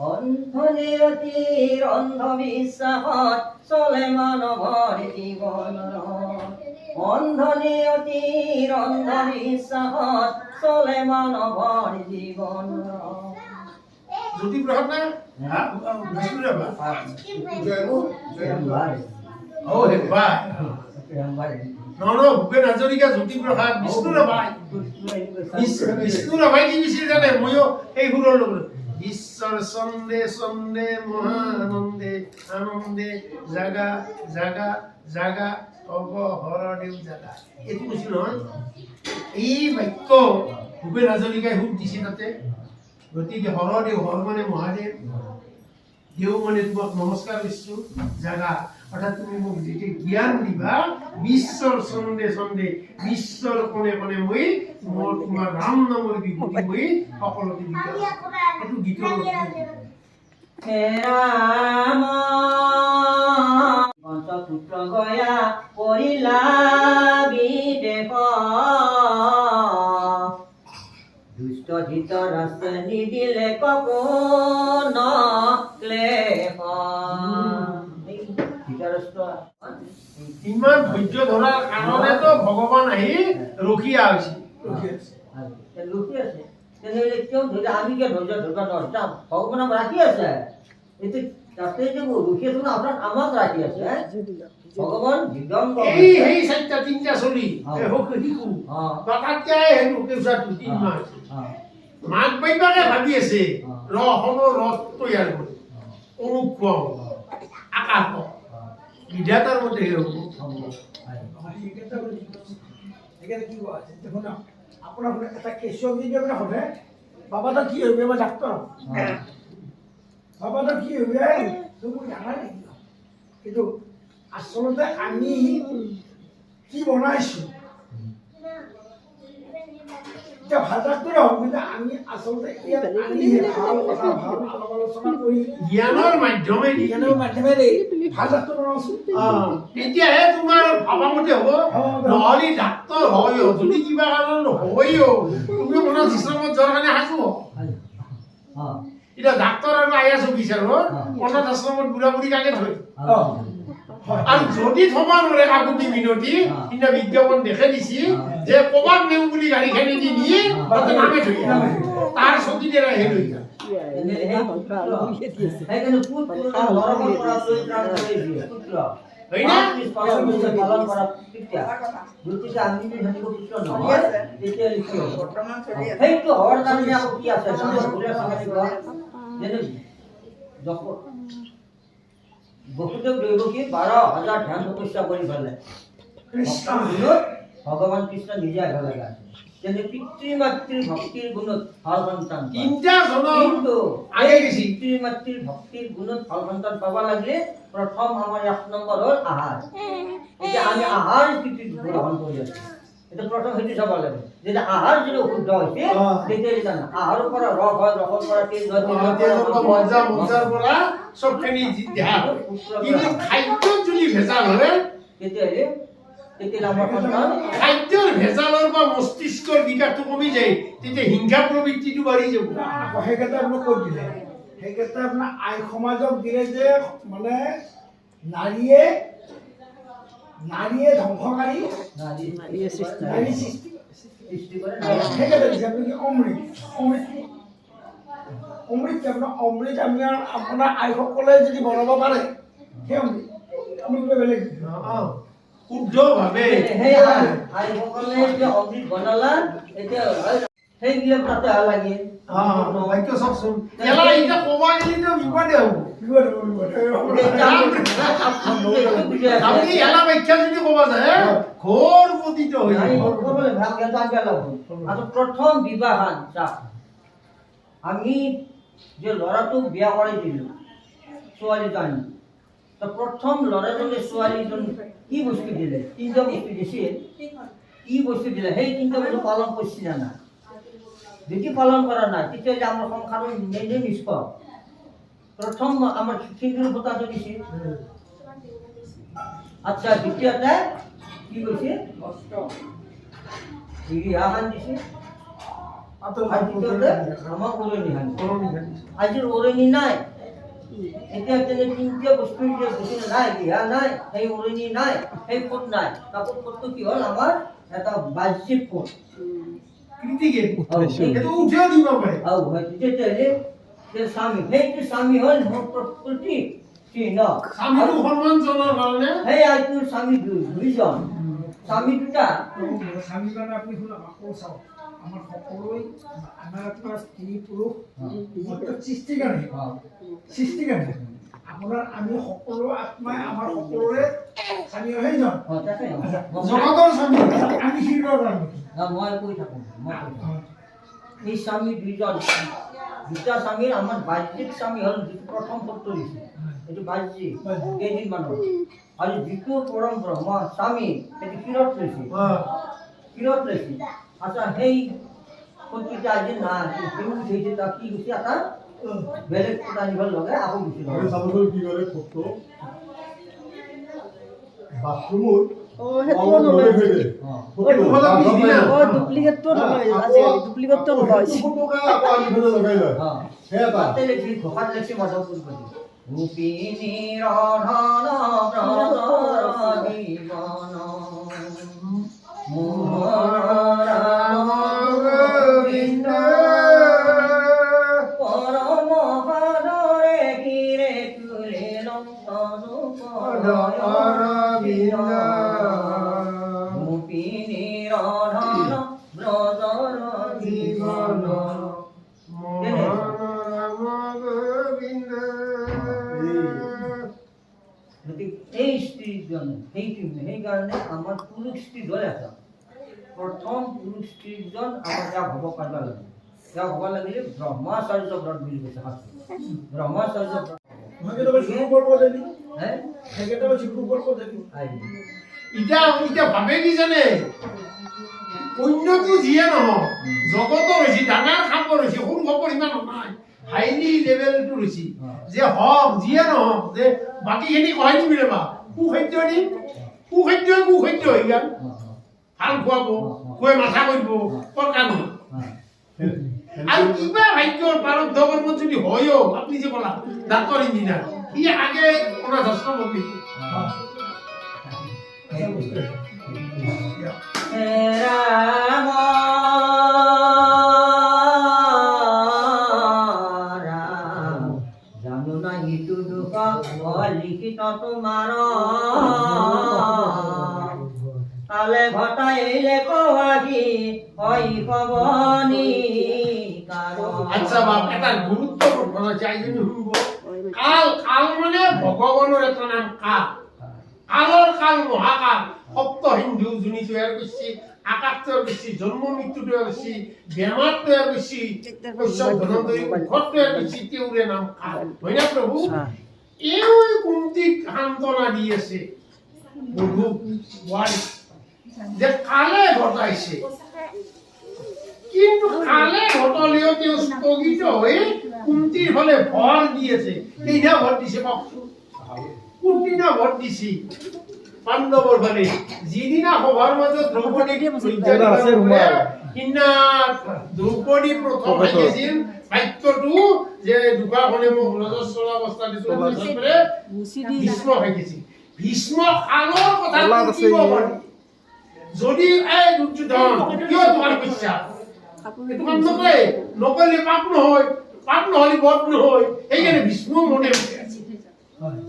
অন্ধনিৰতিৰ অন্ধবিশ্বাসত চলে মানৱৰ জীৱন অন্ধনিৰতিৰ অন্ধবিশ্বাসত চলে মানৱৰ জীৱন জ্যোতিপ্ৰসাদ না ভূপেন হাজৰিকা জ্যোতিপ্ৰসাদ বিষ্ণুৰাভাই কি বিচাৰি জানে ময়ো সেই সুৰৰ লগত বিশ্বৰ চন্দে চন্দে মহানন্দে আনন্দে জাগা জাগা জাগা অব হৰদেউ জাগা। এইটো কৈছিল নহয়। এই বাক্য ভূপেন হাজৰিকাই সুখ দিছে তাতে। গতিকে হৰদেউ, হৰ মানে মহাদেৱ, দেউ মানে তোমাক নমস্কাৰ কৰিছো, জাগা অৰ্থাৎ তুমি মোক যেতিয়া জ্ঞান দিবা, বিশ্বৰ চন্দে চন্দে বিশ্বৰ কোণে কোণে মই তোমাৰ ৰাম নামৰ বিভূতি মই সকলোকে বিকাশ। এইটো গীতৰ হে ৰাম পঞ্চপুত্ৰ গয়া কৰিলা বিদেশ, দুষ্ট ধৃত ৰাষ্ট্ৰ নিদিলে কপন ক্লেশ। ইমান ধৈৰ্য ধৰাৰ কাৰণেতো ভগৱান আহি ৰখিয়া হৈছে। ৰখি আছে, তেনেহ'লে কিয় ধৈৰ্য, আমি কিয় ধৈৰ্য ধৰিব নোৱাৰো? ভগৱান আমাক ৰাখি আছে। এইটো তাতে যে ৰখি আছে না, আপোনাক আমাক ৰাখি আছে। ভগৱান দিগম্ব এই সেই চাৰিটা তিনিটা চলি শিশু তাতকৈ হেনো কেঁচাটো 3 মাহ মাক বাপ্পাকে ভাবি আছে ৰসৰ ৰস তৈয়াৰ কৰি অনুক্ষম আকাশ বিধাতাৰ মতে হ'ব। সেইকাৰণে কি কোৱা আছে দেখোন, আপোনাৰ এটা কেঁচুৱাক যদি আপুনি সোধে বাবাটো কি হ'ব, মই ডাক্তৰ বাবাটো কি হ'ব তুমি জানা নেকি? কিন্তু আচলতে আমি কি বনাইছোঁ, এতিয়া ভাল ডাক্তৰ হওক, কিন্তু আমি আচলতে ইয়াত আনি ভাল কথা ভাল আলাপ আলোচনা কৰি জ্ঞানৰ মাধ্যমেদি ভাল ডাক্তৰ বনাইছোঁ। তেতিয়াহে তোমাৰ ভাবামতে হ'ব। নহ'লে ডাক্তৰ হয় যদি কিবা কাৰণত হয়ও তুমি মনত ইছলামত যোৱাৰ কাৰণে সাজু হ'ব। এতিয়া ডাক্তৰ আৰু আইএছ অফিচাৰ অনাথ আশ্ৰমত বুঢ়া বুঢ়ী কাকে থয়, আৰু যদি থবা নোৱাৰে কাকুতি মিনতি, কিন্তু বিজ্ঞাপন দেখে দিছি যে ক'বাত নেও বুলি গাড়ীখানি দি নিয়ে তাতে নামে থৈ তাৰ ছটি দেৰা হে লৈ যায়। সেইকাৰণে পুত্ৰ ধৰ্মৰ পৰা পৰিত্ৰাণ কৰি দিয়ে। পুত্ৰ পালন কৰা পিতা, গতিকে আমি যদি সেনেকৈ পুত্ৰ নহয় তেতিয়া লিখি হ'ব। বৰ্তমান চলি আছে। সেইটো হোৱাৰ কাৰণে আকৌ কি আছে যেনে বসুদেৱ দৈৱকী 12,000 ধ্যান তপস্যা কৰি পেলাই ভগৱান কৃষ্ণ নিজে আঘা লগা আছে। যেনে পিতৃ মাতৃৰ ভক্তিৰ গুণত ভাল সন্তান, তিনিটা কিন্তু আগে গেছি। পিতৃ মাতৃৰ ভক্তিৰ গুণত ভাল সন্তান পাব লাগিলে প্ৰথম আমাৰ 1 নম্বৰ হ'ল আহাৰ। এতিয়া আমি আহাৰ স্থিতি গ্ৰহণ কৰি আছো, এটা প্ৰথম সেইটো চাব লাগে। যদি আহাৰ যদি অশুদ্ধ হৈছে তেতিয়াহ'লে জানা আহাৰৰ পৰা ৰস হয়, ৰসৰ পৰা তেজ হয়, মজ্জাৰ পৰা চবখিনি দেহা হয়। কিন্তু খাদ্যত যদি ভেজাল হয় তেতিয়াহ'লে আমাৰ সন্তান খাদ্যৰ ভেজালৰ বা মস্তিষ্কৰ বিকাশটো কমি যায়, তেতিয়া হিংসা প্ৰবৃত্তিটো বাঢ়ি যাব। আকৌ সেইকেইটা আপোনাক ক'ত দিলে? সেইকেইটা আপোনাৰ আই সমাজক দিলে যে মানে নাৰীয়ে ধ্বংসকাৰী নাৰী সৃষ্টি সেইকেইটা দিছে। আপুনি কি অমৃত আপোনাৰ অমৃত আমি আপোনাৰ আইসকলে যদি বনাব পাৰে সেই অমৃত আমি কিবা বেলেগ শুদ্ধভাৱে সেই আইসকলে যে অমৃত বনালা এতিয়া সেইবিলাক তাতে লাগে। বাক্য চাওকচোন, এতিয়া ক'ব গ'লেতো বিপদে হ'ব। আপুনি এলা ব্যাখ্যা যদি ক'ব যায় ঘোৰ পতিত হৈ যাব। প্ৰথম বিবাহ আমি যে ল'ৰাটোক বিয়া কৰাই দিলো ছোৱালীজন, প্ৰথম ল'ৰাজনে ছোৱালীজন কি বস্তু দিলে? 3টা বস্তু দিছিল। কি বস্তু দিলে? সেই 3টা বস্তু পালন কৰিছিল না? যদি পালন কৰা নাই তেতিয়াহ'লে আমাৰ সংসাৰৰ নিজে নিষ্ফল। প্ৰথম আমাৰ সিন্দুৰ ফটাটো দিছিল। আচ্ছা, দ্বিতীয়তে কি কৈছে? ৰিহাখন দিছে। আমাক উৰণি সান, আজিৰ উৰণি নাই। এতিয়া তেনে 3টা বস্তু নাই, ৰিহা নাই, সেই উৰণি নাই, সেই ফুট নাই। কাপোৰ ফুটটো কি হ'ল? আমাৰ এটা বাহ্যিক ফুট। স্বামী সেইটো স্বামী হ'ল প্ৰকৃতি চিহ্ন। সেই আইটোৰ স্বামী 2জন, স্বামী 2টা। স্বামীৰ কাৰণে আপুনি শুনক, আকৌ চাওক আমাৰ সকলোৱে আমাৰ আপোনাৰ স্ত্ৰী পুৰুষ অঁ সৃষ্টিকাৰী অঁ সৃষ্টিকাৰী আপোনাৰ আমি সকলো আত্মাই আমাৰ সকলোৰে স্বামী সেইজন অঁ তাকে জগতৰ স্বামী আমি শিৰৰ স্বামী মই কৈ থাকোঁ এই স্বামী দুজন দুটা স্বামীৰ আমাৰ বাহ্যিক স্বামী হ'ল যিটো প্ৰথম সত্য দিছে এইটো বাহ্যিক কেইদিনমানৰ আৰু যিটো পৰম ব্ৰহ্ম স্বামী সেইটো ক্ষীৰত লৈছে আচ্ছা সেই সত্যটা আজি নাই কেউ উঠিছে তাক কি গৈছে এটা বেলেগ ফুটা নিবৰ লগে আকৌ গুচি আৰু চাবলৈ কি কৰে ফটো বাথৰুমত অ' সেইটোও নলয় আজিকালি। অঁ অ' ডুপ্লিকেটটো নলয় আজিকালি, ডুপ্লিকেটটো নলয়। অঁ তাতে লিখি ঘোষাত লিখি মাধৱপুৰ কৰি ৰূপিণী ৰধন ব্ৰজৰ জীৱন মোহৰ গোবিন্দ পৰম সাদৰে গিৰে তুলে ৰূপিণী ৰধন ব্ৰজৰ জীৱন এই স্ত্ৰীজনে সেইকাৰণে আমাৰ পুৰুষ স্ত্ৰী ধৰে আছে প্ৰথম পুৰুষ স্ত্ৰীজন আমাৰ ইয়াক হ'ব পাৰিব লাগে ইয়াক হ'ব লাগিলে ব্ৰহ্মাচাৰ্য ব্ৰত বুলি কৈছে শাস্ত্ৰত ব্ৰহ্মাচাৰ্য ব্ৰত হে এতিয়া ভাবে কি জানে অন্যটো যিয়ে নহওক জগতৰ হৈছে ডাঙৰ খাপৰ হৈছে সৰু খাপৰ ইমান নহয় হাইলি লেভেলটো হৈছে যে হওক যিয়ে নহওক যে বাকীখিনি কহাই নিবি ৰবা কুখাদ্য দিম কুখাদ্য ইয়াত ভাল খুৱাব খুৱাই মাথা কৰিব কৰ্কানো আৰু কিবা ভাগ্যৰ প্ৰাৰব্ধ কৰ্মত যদি হয়ও আপুনি যে ক'লা ডাক্তৰ ইঞ্জিনিয়াৰ সি আগে আপোনাৰ যত্ন বলি ৰাম ৰাম জানো না ইটো দুখ লিখিত তোমাৰ তালে ঘটাইলে কৱাকি হয় কবনি আচ্ছা বাপ এটা গুৰুত্বপূৰ্ণ কথা চাই যদি শুনিব কাল মানে ভগৱানৰ এটা নাম কালৰ কাল মহাকাল সপ্ত হিন্দু যোনি তৈয়াৰ কৰিছে আকাশ তৈয়াৰ কৰিছে জন্ম মৃত্যু তৈয়াৰ কৰিছে বেমাৰ তৈয়াৰ কৰিছে কশ্যপ ধনন্তৰী ঔষধ তৈয়াৰ কৰিছে তেওঁৰে নাম কাল হয়নে প্ৰভু এই কুন্তীক সান্তনা দি আছে বধূ বোৱাৰী যে কালে ঘটাইছে কিন্তু কালে ঘটলেও তেওঁ স্থগিত হৈ কুন্তীৰ ফালে ভৰ দি আছে কেইটা ভৰ দিছে কওকচোন কোনদিনা ভৰ দিছে পাণ্ডৱৰ ফালে যিদিনা সভাৰ মাজত দ্ৰৌপদীক সিদিনা দ্ৰৌপদী প্ৰথম আহিছিল বাক্যটো যে দুখাখনে মোক ৰজস্বল অৱস্থা দিছিল ভীষ্ম আহিছিল ভীষ্ম কালৰ কথা কিব পাৰি যদি এই দুৰ্যোধন কিয় তোমাৰ কৈছা এইটো কাম নকৰিলে পাপ নহ'লে বধ নহয় সেইকাৰণে ভীষ্ম মনে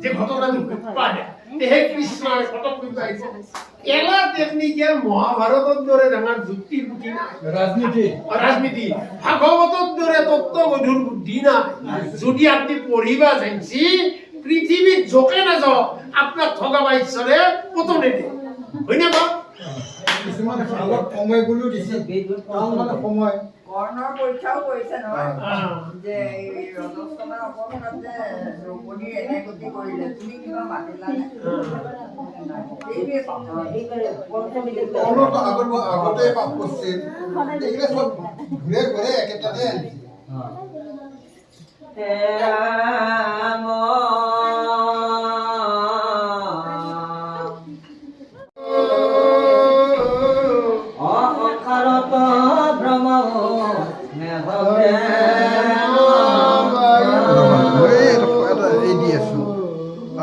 যে ঘটনাটো পাৰে সেই কৃষ্ণই কটক কৰিছে এলা টেকনিকেল মহাভাৰতৰ দৰে ডাঙৰ যুক্তিৰ বুদ্ধি নাই ৰাজনীতি ভাগৱতৰ দৰে তত্ত্বগধুৰ বুদ্ধি নাই যদি আপুনি পঢ়িবা জানিছি পৃথিৱীত জোকে নাযাওক আপোনাক ঠগাবা ঈশ্বৰে পতনে দিয়ে হয়নে বা কিছুমান আগত সময় গুলো দিছে মানে সময় কৰ্ণৰ পৰীক্ষাও কৰিছে নহয় যে এই ৰজস্বলাৰ অৱস্থাত যে দ্ৰৌপদীৰ এনে গতি কৰিলে তুমি কিবা মাতিলানে আগতে পাপ কৰছে এগুলো সব ঘুৰে ঘুৰে একেটাতে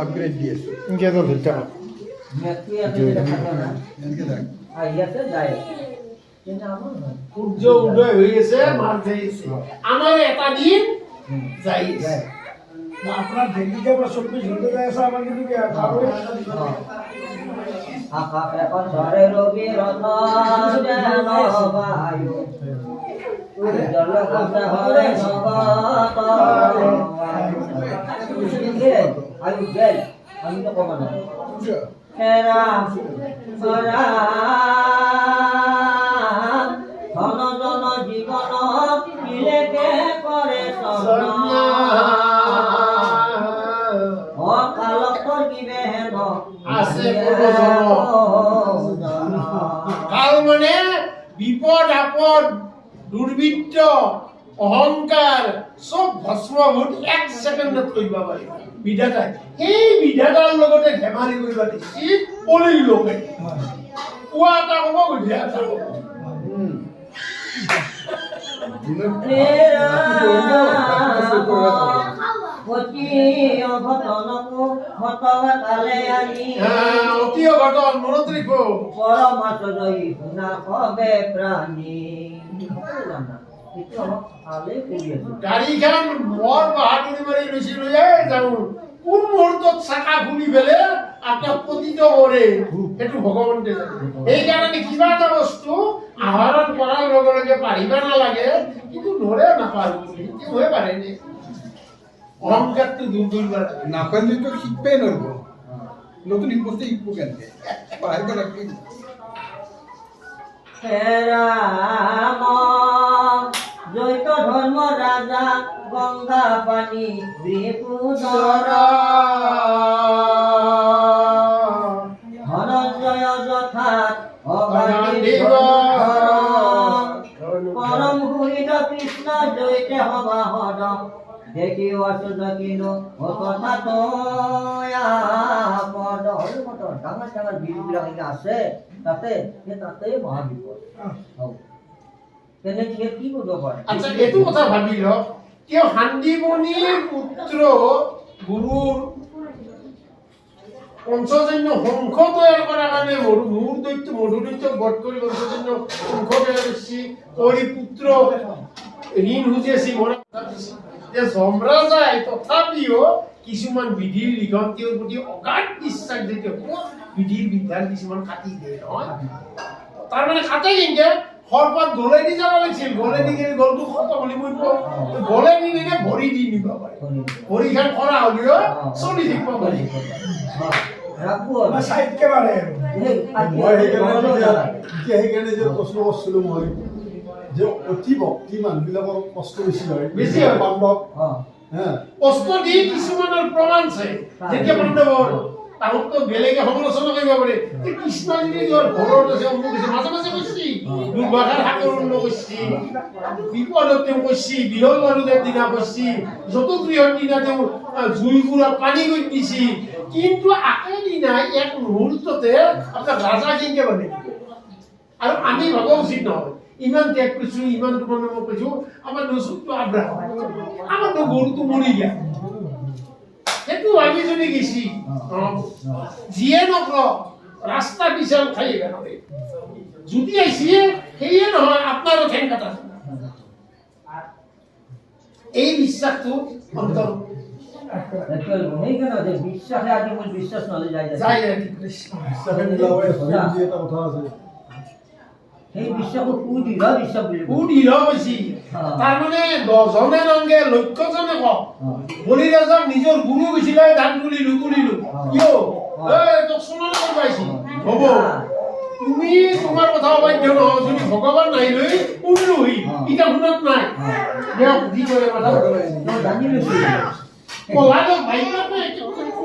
আপগ্ৰেড দিয়েছে সূৰ্য উদয় হৈ আছে মাৰ যাই আছে আমাৰ এটা দিন যাই আছে আপনার দিল্লিতে 24 ঘন্টা যায় আছে আমার কিন্তু আকাশ এখন ঝড়ে রবি রথ জলগত হরে জগত আমি গেল আমি তো কব না হেরা ধন জন জীবন কিলেকে করে অকালকর কিবে হেন আছে কাল মানে বিপদ আপদ দুর্বৃত্ত অহংকার সব ভস্মভূত এক সেকেন্ডত কৰিব পাৰি বিধাতাই সেই বিধাতাৰ লগতে ধেমালি কৰিব দিছি পলিৰ লোকে পুৱা এটা হ'ব গধূলি এটা হ'ব অতি অঘটন মনত ৰাখিব পৰমাত্ম জয়ী গুণা হবে প্ৰাণী গাড়ীখন বৰ বাহাদুৰি মাৰি লৈছিলো যাওঁ কোন মুহূৰ্তত চাকা খুলি পেলে আপোনাক পতিত কৰে সেইটো ভগৱন্তে জানে সেইকাৰণে কিবা এটা বস্তু আহৰণ কৰাৰ লগে লগে পাৰিব নালাগে কিন্তু ধৰে নাপাৰো বুলি হৈ পাৰে নে অহংকাৰটো দূৰ কৰিব লাগে নাপালিতো শিকবাই নৰব নতুন বস্তু শিকব কেনেকে পাৰিব লাগিব রাম জৈত ধর্ম রাজা গঙ্গা পানি বিপুদর ধনঞ্জয় যথাৎ পরম হরিদ কৃষ্ণ জৈতে হবাহর দেখি অসুধ কিন ও কথা তো পদ হল মত ডাঙৰ ডাঙৰ বীজবিলাক আছে তাতে তাতে মহাবিপদ তেনে কি কৰিব পাৰে আচ্ছা এইটো কথা ভাবি লওক তেওঁ শান্তিমণিৰ পুত্ৰ গুৰুৰ পঞ্চজন্য শংখ তৈয়াৰ কৰাৰ কাৰণে মূৰ দৈত্য মধু দৈত্য বধ কৰি পঞ্চজন্য শংখ তৈয়াৰ কৰিছে কৰি পুত্ৰ ঋণ খুজিছে মৰা যে যমৰাজাই তথাপিও কিছুমান বিধিৰ লিখন তেওঁৰ প্ৰতি অগাধ বিশ্বাস যেতিয়া বিধিৰ বিধান কিছুমান কাটি দিয়ে নহয় তাৰমানে কাটে কিন্তু সৰ্পত গলে দি যাব লাগিছিল গলে দি গেলে গলটো খত বুলি মই গলে দি নিলে ভৰি দি নিব পাৰে ভৰিখন কৰা হ'লেও চলি থাকিব পাৰি একেবাৰে মই সেইকাৰণে যে প্ৰশ্ন কৰিছিলোঁ মই যে অতি ভক্তি মানুহবিলাকৰ কষ্ট বেছি হয় বেছি হয়। পাণ্ডৱ কষ্ট দি কিছুমানৰ প্ৰমাণ চাই যেতিয়া পাণ্ডৱৰ তাহতো বেলেগে সমালোচনা কৰিব পাৰে কৃষ্ণ যদি ঘৰত আছে অমুক আছে মাজে মাজে কৈছি দুৰ্বাসাৰ সাগৰণ্য কৈছি বিপদত তেওঁ কৈছি বিহল মাৰুদেৰ দিনা কৈছি যতুগৃহৰ দিনা তেওঁ জুইগুড়াত পানী গৈ দিছি কিন্তু আকে দিনা এক মুহূৰ্ততে আপোনাৰ ৰাজা কেনেকে বনে আৰু আমি ভাবা উচিত নহয় ইমান ত্যাগ কৰিছো ইমান তোমাৰ নাম কৈছো আমাৰ নচুকটো আব্ৰাহাম আমাৰ তো গৰুটো মৰি গেল সেইটো আমি যদি গেছি যিয়ে নকৰক ৰাস্তা বিশাল খাই গেল যদি আইছি সেয়ে নহয় আপোনাৰো ঠেং কাটা এই বিশ্বাসটো অন্তৰ সেইকাৰণে বিশ্বাসে আজি মোৰ বিশ্বাস নহ'লে যায় যায় এটা কথা আছে সেই বিশ্বাসক সুদৃঢ় বিশ্বাস বুলি সুদৃঢ় কৈছি তাৰমানে 10 জনে ৰংগে লক্ষ্যজনে কওক বলি ৰাজাক নিজৰ গুৰু গৈছিলে ধান তুলিলো কিয় তোক চলন কৰিব আহিছি হ'ব তুমি তোমাৰ কথা বাধ্য নহয় যদি ভগৱান নাহিলৈ উৰুহি ইটা শুনত নাই দেখ দি কৰে কথা জানি লৈছো কলাদক ভাইকে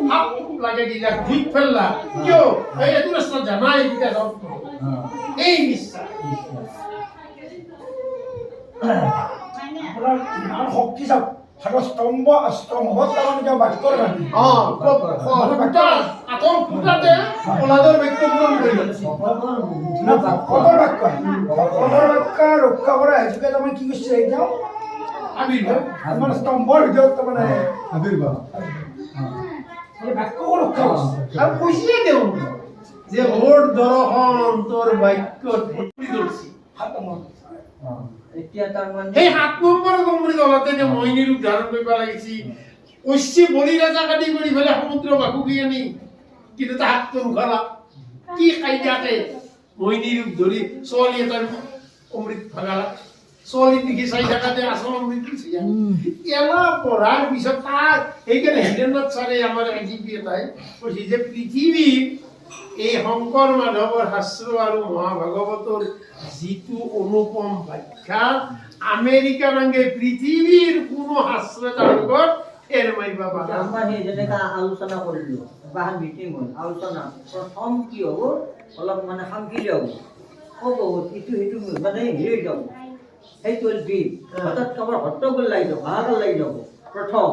হাত লাগে দিলা দুই ফেললা কিয় এই এটো ৰাস্তা জানাই কিটা যাওক এই বিশ্বাস আপোনাৰ ইমান শক্তি চাওক স্তম্ভ স্তম্ভত তাৰমানে বাক্যৰ গান্ধী আতৰ ফুটাতে কলাদৰ বাক্য পূৰণ কৰি ভকতৰ বাক্য ভকতৰ বাক্য ৰক্ষা কৰা হেতুকে তাৰমানে কি কৈছে এতিয়া আমাৰ স্তম্ভৰ ভিতৰত তাৰমানে আবিৰ্ভাৱ এই বাক্যক ৰক্ষা কৰিছে আৰু কৈছে তেওঁ যে ওৰ দৰ্শন তোৰ বাক্যত ধৰি ধৰিছি এতিয়া তাৰমানে সেই 7 নম্বৰ গম্ভীৰ দলতে যে মইনিৰ উদ্ধাৰণ কৰিব লাগিছি কৈছে বলি ৰাজা কাটি কৰি ফেলে সমুদ্ৰ বাকুকি আনি কিন্তু তাহাঁতটো নুখালা কি কাইদাকে মইনিৰ ধৰি ছোৱালী এটাৰ অমৃত ভাগালা ছোৱালী দেখি চাই থাকাতে আচৰণ হৈ গৈছে এলা পঢ়াৰ পিছত তাৰ সেইকাৰণে হীৰেন্দ্ৰনাথ ছাৰে আমাৰ এজিপি এটাই কৈছে যে পৃথিৱীৰ এই শংকৰ মাধৱৰ শাস্ত্ৰ আৰু মহাভাগৱতৰ যিটো অনুপম ব্যাখ্যা আমেৰিকাৰ আগে পৃথিৱীৰ কোনো শাস্ত্ৰ তাৰ লগত ফেৰ মাৰিব পাৰে আমাৰ সেই যেনেকা আলোচনা কৰিলোঁ বা মিটিং হ'ল আলোচনা প্ৰথম কি হ'ব অলপ মানে শান্তিলে হ'ব ক'ব ইটো সিটো মানে হেৰি হৈ যাব সেইটো বি হঠাৎ কাৰোবাৰ হট্টগোল লাগি যাব হাহাকাৰ লাগি যাব প্ৰথম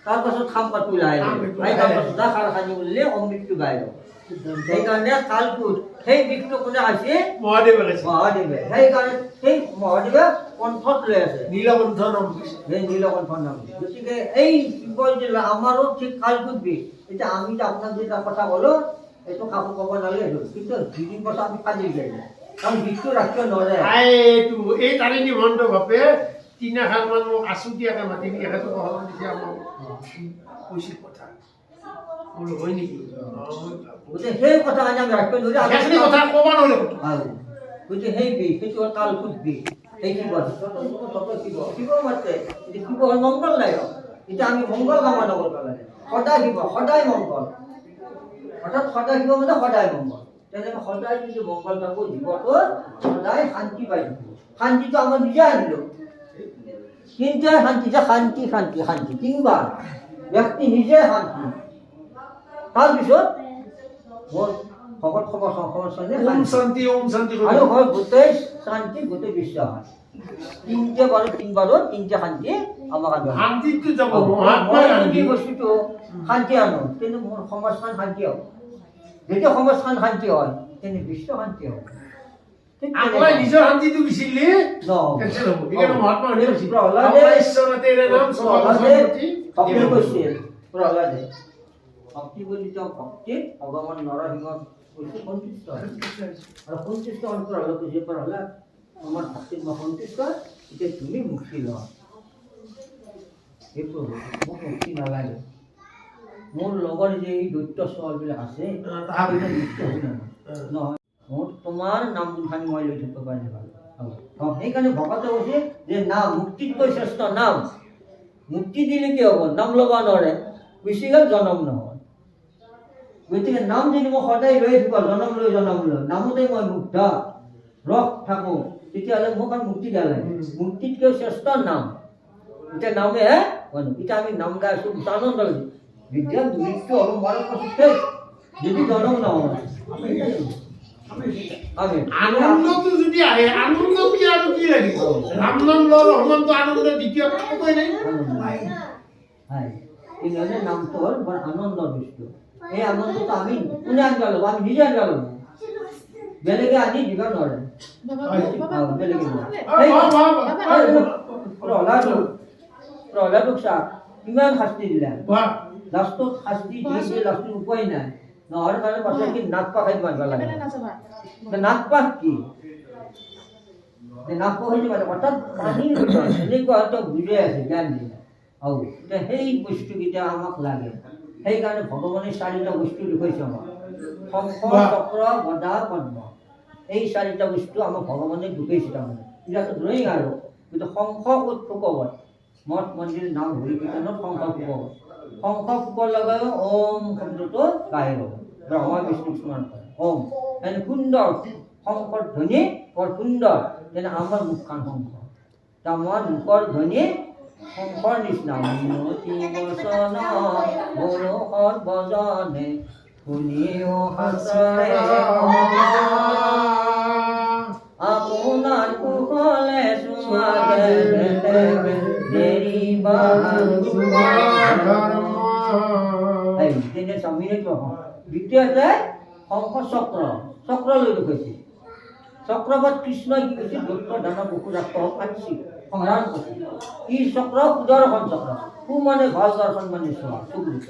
তাৰপাছত খাম পাতো লাহে লাহে তাৰপাছত খাৰ খানি বুলিলে অমৃতটো গাই যাব সেইকাৰণে কালপুত সেই দিশটো কোনে আছে মহাদেৱে কৈছে মহাদেৱে সেইকাৰণে সেই মহাদেৱে কণ্ঠত লৈ আছে নীলকণ্ঠ নাম সেই নীলকণ্ঠ নাম গতিকে এই শিৱৰ যে আমাৰো ঠিক কালপুত বি এতিয়া আমি যে আপোনাক যে এটা কথা ক'লো এইটো কাকো ক'ব নালাগে কিন্তু দুদিন পাছত আমি কাজি যাই কাৰণ বিষটো ৰাখিব নোৱাৰে এইটো এই তাৰে নিমন্ত বাপে তিনিখান মান মোক আছুতীয়াকৈ মাতি নি এখেতো সহজ দিছে আমাক কৈছিল কথা বোলো হয় নেকি গতিকে সেই কথা কাৰণে আমি ৰাখিব নোৱাৰি সেইখিনি কথা ক'ব নোৱাৰে গতিকে সেই বিষ সেইটো কালপুত বিষ সেই শিৱ শিৱ মাতে এতিয়া শিৱ হ'ল মংগল নাই এতিয়া আমি মংগল কামনা কৰিব লাগে সদায় শিৱ সদায় মংগল অৰ্থাৎ সদায় শিৱ মানে সদায় মংগল তেনেকৈ সদায় যদি মংগল থাকোঁ জীৱটো সদায় শান্তি পাই থাকিব শান্তিটো আমাৰ নিজে আনিলোঁ কিন্তু শান্তি যে শান্তি শান্তি শান্তি তিনিবাৰ ব্যক্তি নিজে শান্তি তাৰপিছত মোৰ ভকত সমস্যানে ওম শান্তি আৰু হয় গোটেই শান্তি গোটেই বিশ্ব হয় তিনিবাৰত তিনিটা শান্তি আমাক আনো শান্তিটো যাব মই যদি বস্তুটো শান্তি আনো কিন্তু মোৰ সমাজখন শান্তি হ'ব যেতিয়া সমাজখন শান্তি হয় তেনে বিশ্ব শান্তি হ'ব আগলাই নিজৰ শান্তিটো বিচাৰিলে কেঞ্চেল হ'ব সেইকাৰণে মহাত্মা কৈছিল ভক্তি কৈছিল প্ৰহ্লাদে ভক্তি বুলি তেওঁ ভক্তিত ভগৱান নৰসিংহ কৈছে সন্তুষ্ট আৰু সন্তুষ্ট প্ৰহ্লাদ কৈছে প্ৰহ্লাদ আমাৰ ভক্তিৰ মই সন্তুষ্ট এতিয়া তুমি মুক্তি লোৱা এই প্ৰভু মোক মুক্তি নালাগে মোৰ লগৰ যে এই দৈত্য ছোৱালীবিলাক আছে তাহাঁতে মুক্তি হ'ব নহয় মোৰ তোমাৰ নাম গুণখানি মই লৈ থাকিব পাৰিলে ভাল সেইকাৰণে ভকতে কৈছে যে নাম মুক্তিতকৈ শ্ৰেষ্ঠ নাম মুক্তি দিলে কি হ'ব নাম ল'ব নোৱাৰে গুচি গ'ল জনম নহয় গতিকে নাম যদি মই সদায় লৈ থাকিব জনম লৈ নামতে মই মুগ্ধ ৰস থাকোঁ তেতিয়াহ'লে মোক আৰু মুক্তি দিয়া লাগে মুক্তিতকৈ শ্ৰেষ্ঠ নাম এতিয়া নামে এতিয়া আমি নাম গাই আছোঁ আনন্দ লাগে বিদ্যা দুৰিতটো অলপ মাৰৰ পাছত যদি জনম নহয় আনন্দটো যদি আহে আনন্দ কি আৰু কি লাগিব ৰাম নাম লোৱাৰ সমানটো আনন্দ দ্বিতীয় ক'বই নাই এইভাবে নামটো হ'ল বৰ আনন্দৰ বস্তু এই আনন্দটো আমি কোনে আনিব লাগিব আমি নিজে আনিব লাগিব বেলেগে আনি দিব নোৱাৰে বেলেগে প্ৰহ্লাদক চা কিমান শাস্তি দিলে লাষ্টত শাস্তি দিছে লাষ্টত উপায় নাই নহ'লে কাৰণে পাছত কি নাক পাখাই মাৰিব লাগে নাক পাক কি নাক পাখাই মাৰিব অৰ্থাৎ পানীৰ এনেকুৱা তেওঁ বুজাই আছে জ্ঞান দিলে আৰু এতিয়া সেই বস্তুকেইটা আমাক লাগে সেইকাৰণে ভগৱানে চাৰিটা বস্তু দেখুৱাইছে আমাক শংখ চক্ৰ গদা পদ্ম এই চাৰিটা বস্তু আমাক ভগৱানে দেখুৱাইছে তাৰমানে এতিয়াতো ড্ৰয়িং আৰু কিন্তু শংখ ক'ত ফুকবত মঠ মন্দিৰ নাম হৰি কীৰ্তনত শংখ ফুকবত শংখ ফুকৰ লগায়ো ওম শব্দটো গাই ৰ'ব ব্ৰহ্মা বিষ্ণুক স্মৰণ কৰে ওম এনে সুন্দৰ শংকৰ ধ্বনি বৰ সুন্দৰ যেনে আমাৰ মুখখন শংখ আমাৰ মুখৰ ধ্বনি শংকৰ নিচিনা উন্নতি বচন বৰষত বজনে শুনিও হাসৰে আপোনাৰ কুশলে চোৱাগে দেৰি তেনে স্বামীৰ দ্বিতীয়তে শংখ চক্ৰ চক্ৰ লৈ দেখুৱাইছে চক্ৰবত কৃষ্ণই কি কৈছে দৈত্য দানৱ বসুৰাক্ষ কাটিছিল সংগ্ৰাম কৰিছিল ই চক্ৰ সুদৰ্শন চক্ৰ সু মানে ভাল দৰ্শন মানে চোৱা সুদৃত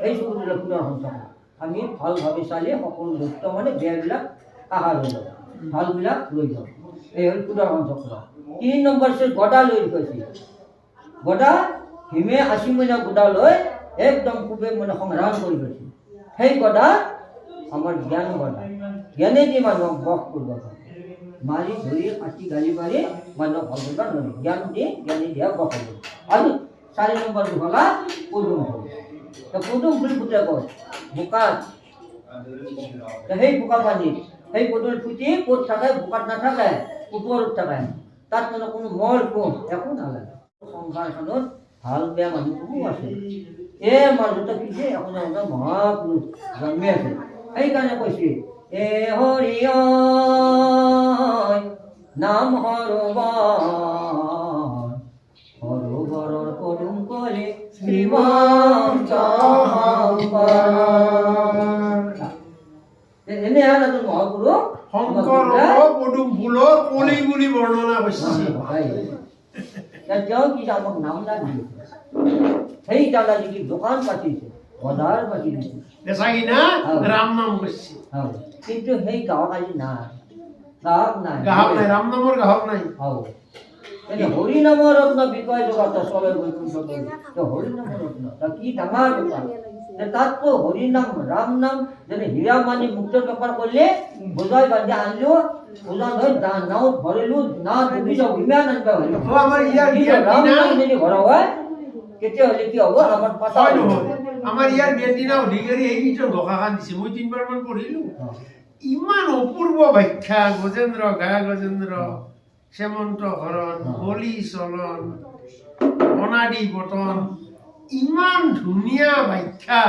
এই সুদৃঢ় সুদৰ্শন চক্ৰ আমি ভালভাৱে চালি সকলো দৈত্য মানে বেয়াবিলাক আহাৰ হৈ যাব ভালবিলাক লৈ যাব এই হ'ল সুদৰ্শন চক্ৰ 3 নম্বৰ আছে গদা লৈ দেখুৱাইছিল গদা হিমে 80 মহিনা গদা লৈ একদম খুবে মানে সংগ্ৰাম কৰি গৈছিল সেই গদা আমাৰ জ্ঞান গদা জ্ঞানেদি মানুহক বস কৰিব পাৰে মাৰি ধৰি কাটি গালি পাৰি মানুহক ভাল কৰিব নোৱাৰি জ্ঞান দি জ্ঞানী দিয়া বসাব আৰু 4 নম্বৰটো হ'লা পদুম ফুল পদুম ফুল ফুটে কয় বোকাত সেই বোকা পানীত সেই পদুম ফুটি ক'ত থাকে বোকাত নাথাকে ওপৰত থাকে তাত মানে কোনো মল কোন একো নালাগে সংসাৰখনত ভাল বেয়া মানুহ বহু আছে এই মাজতে কি যে আপোনাৰ মহাপুৰুষ জন্মি আছে সেইকাৰণে কৈছে এ হৰি নাম সৰোবৰৰ পদুম কলে শ্ৰীমন্ত এনে হ'ল এজন মহাপুৰুষ শংকৰ পদুম ফুলৰ কলি বুলি বৰ্ণনা কৰিছে তেওঁ কি আমাক নাম না দিয়ে সেই তালা কি দোকান পাতিছে বজাৰ পাতি দিছে বেচা কিনা ৰাম নাম কৰিছে কিন্তু সেই গাঁৱত আজি নাই গাঁৱত নাই গ্ৰাহক নাই ৰাম নামৰ গ্ৰাহক নাই হৰি নামৰ ৰত্ন বিকয় জগত চলে বৈকুণ্ঠ হৰি নামৰ ৰত্ন কি ডাঙৰ বেপাৰ তাততো হৰি নাম ৰাম নাম যেনে হীৰা মানি মুক্তৰ বেপাৰ কৰিলে বজাই বান্ধি আনিলো ওজন হৈ নাৱত ভৰিলো না ডুবি যাওঁ ইমান আনিব আমাৰ ইয়াৰ ৰাম নাম যদি ভৰা হয় তেতিয়াহ'লে কি হ'ব আমাৰ পাতা আমাৰ ইয়াৰ বেদিনা অধিকাৰী এই কিজন ঘোষাখান দিছে মই 3 বাৰমান পঢ়িলো ইমান অপূৰ্ব ব্যাখ্যা গজেন্দ্ৰ গা গজেন্দ্ৰ শ্যামন্ত হৰণ বলি চলন অনাদি পতন ইমান ধুনীয়া ব্যাখ্যা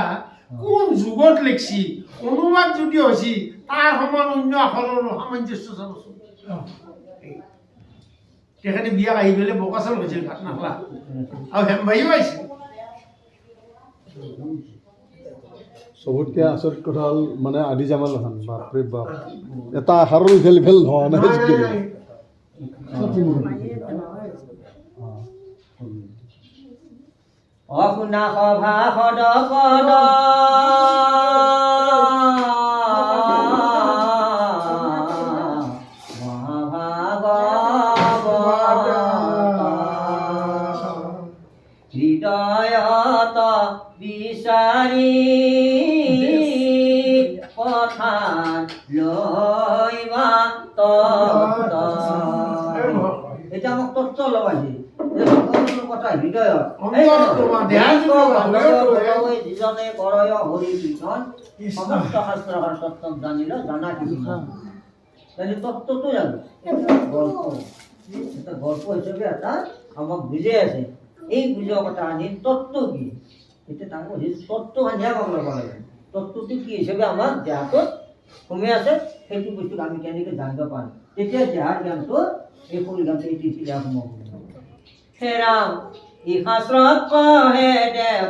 কোন যুগত লিখছি অনুবাদ যদি হৈছে তাৰ সমান অন্য আখৰৰ সামঞ্জস্য চাবচোন তেখেতে বিয়া আহি পেলাই বকাচাল হৈছিল ভাত নাখলা আৰু হেমভাইও আহিছিল চবতকৈ আচৰিত কথা হ'ল মানে আদি জামাল খান বাপৰে বাপ এটা আহাৰৰ ইফাল ইফাল নোহোৱা নাই অশুনা সভা সদ পদ হৃদয়ত বিচাৰি কথা লৈবা এতিয়া আমাক তত্ত্ব লগাইছে কথা হৃদয়ত যিজনে কৰয় হৰি কীৰ্তন সমস্ত শাস্ত্ৰৰ তত্ত্ব জানিলে জানা কীৰ্তন তত্ত্বটো জানো গল্প এটা গল্প হিচাপে এটা আমাক বুজাই আছে এই বুজোৱা কথা আনি তত্ত্ব কি এতিয়া তাক তত্ত্ব আনিহে গম ল'ব লাগে তত্ত্বটো কি হিচাপে আমাৰ দেহাটোত সোমাই আছে সেইটো বস্তুক আমি কেনেকৈ জানিব পাৰোঁ তেতিয়া দেহাৰ জ্ঞানটো এই ফুল জ্ঞানটো এইটো দেহা সোমাব হে ৰাম ই শাস্ত্ৰত কহে দেৱ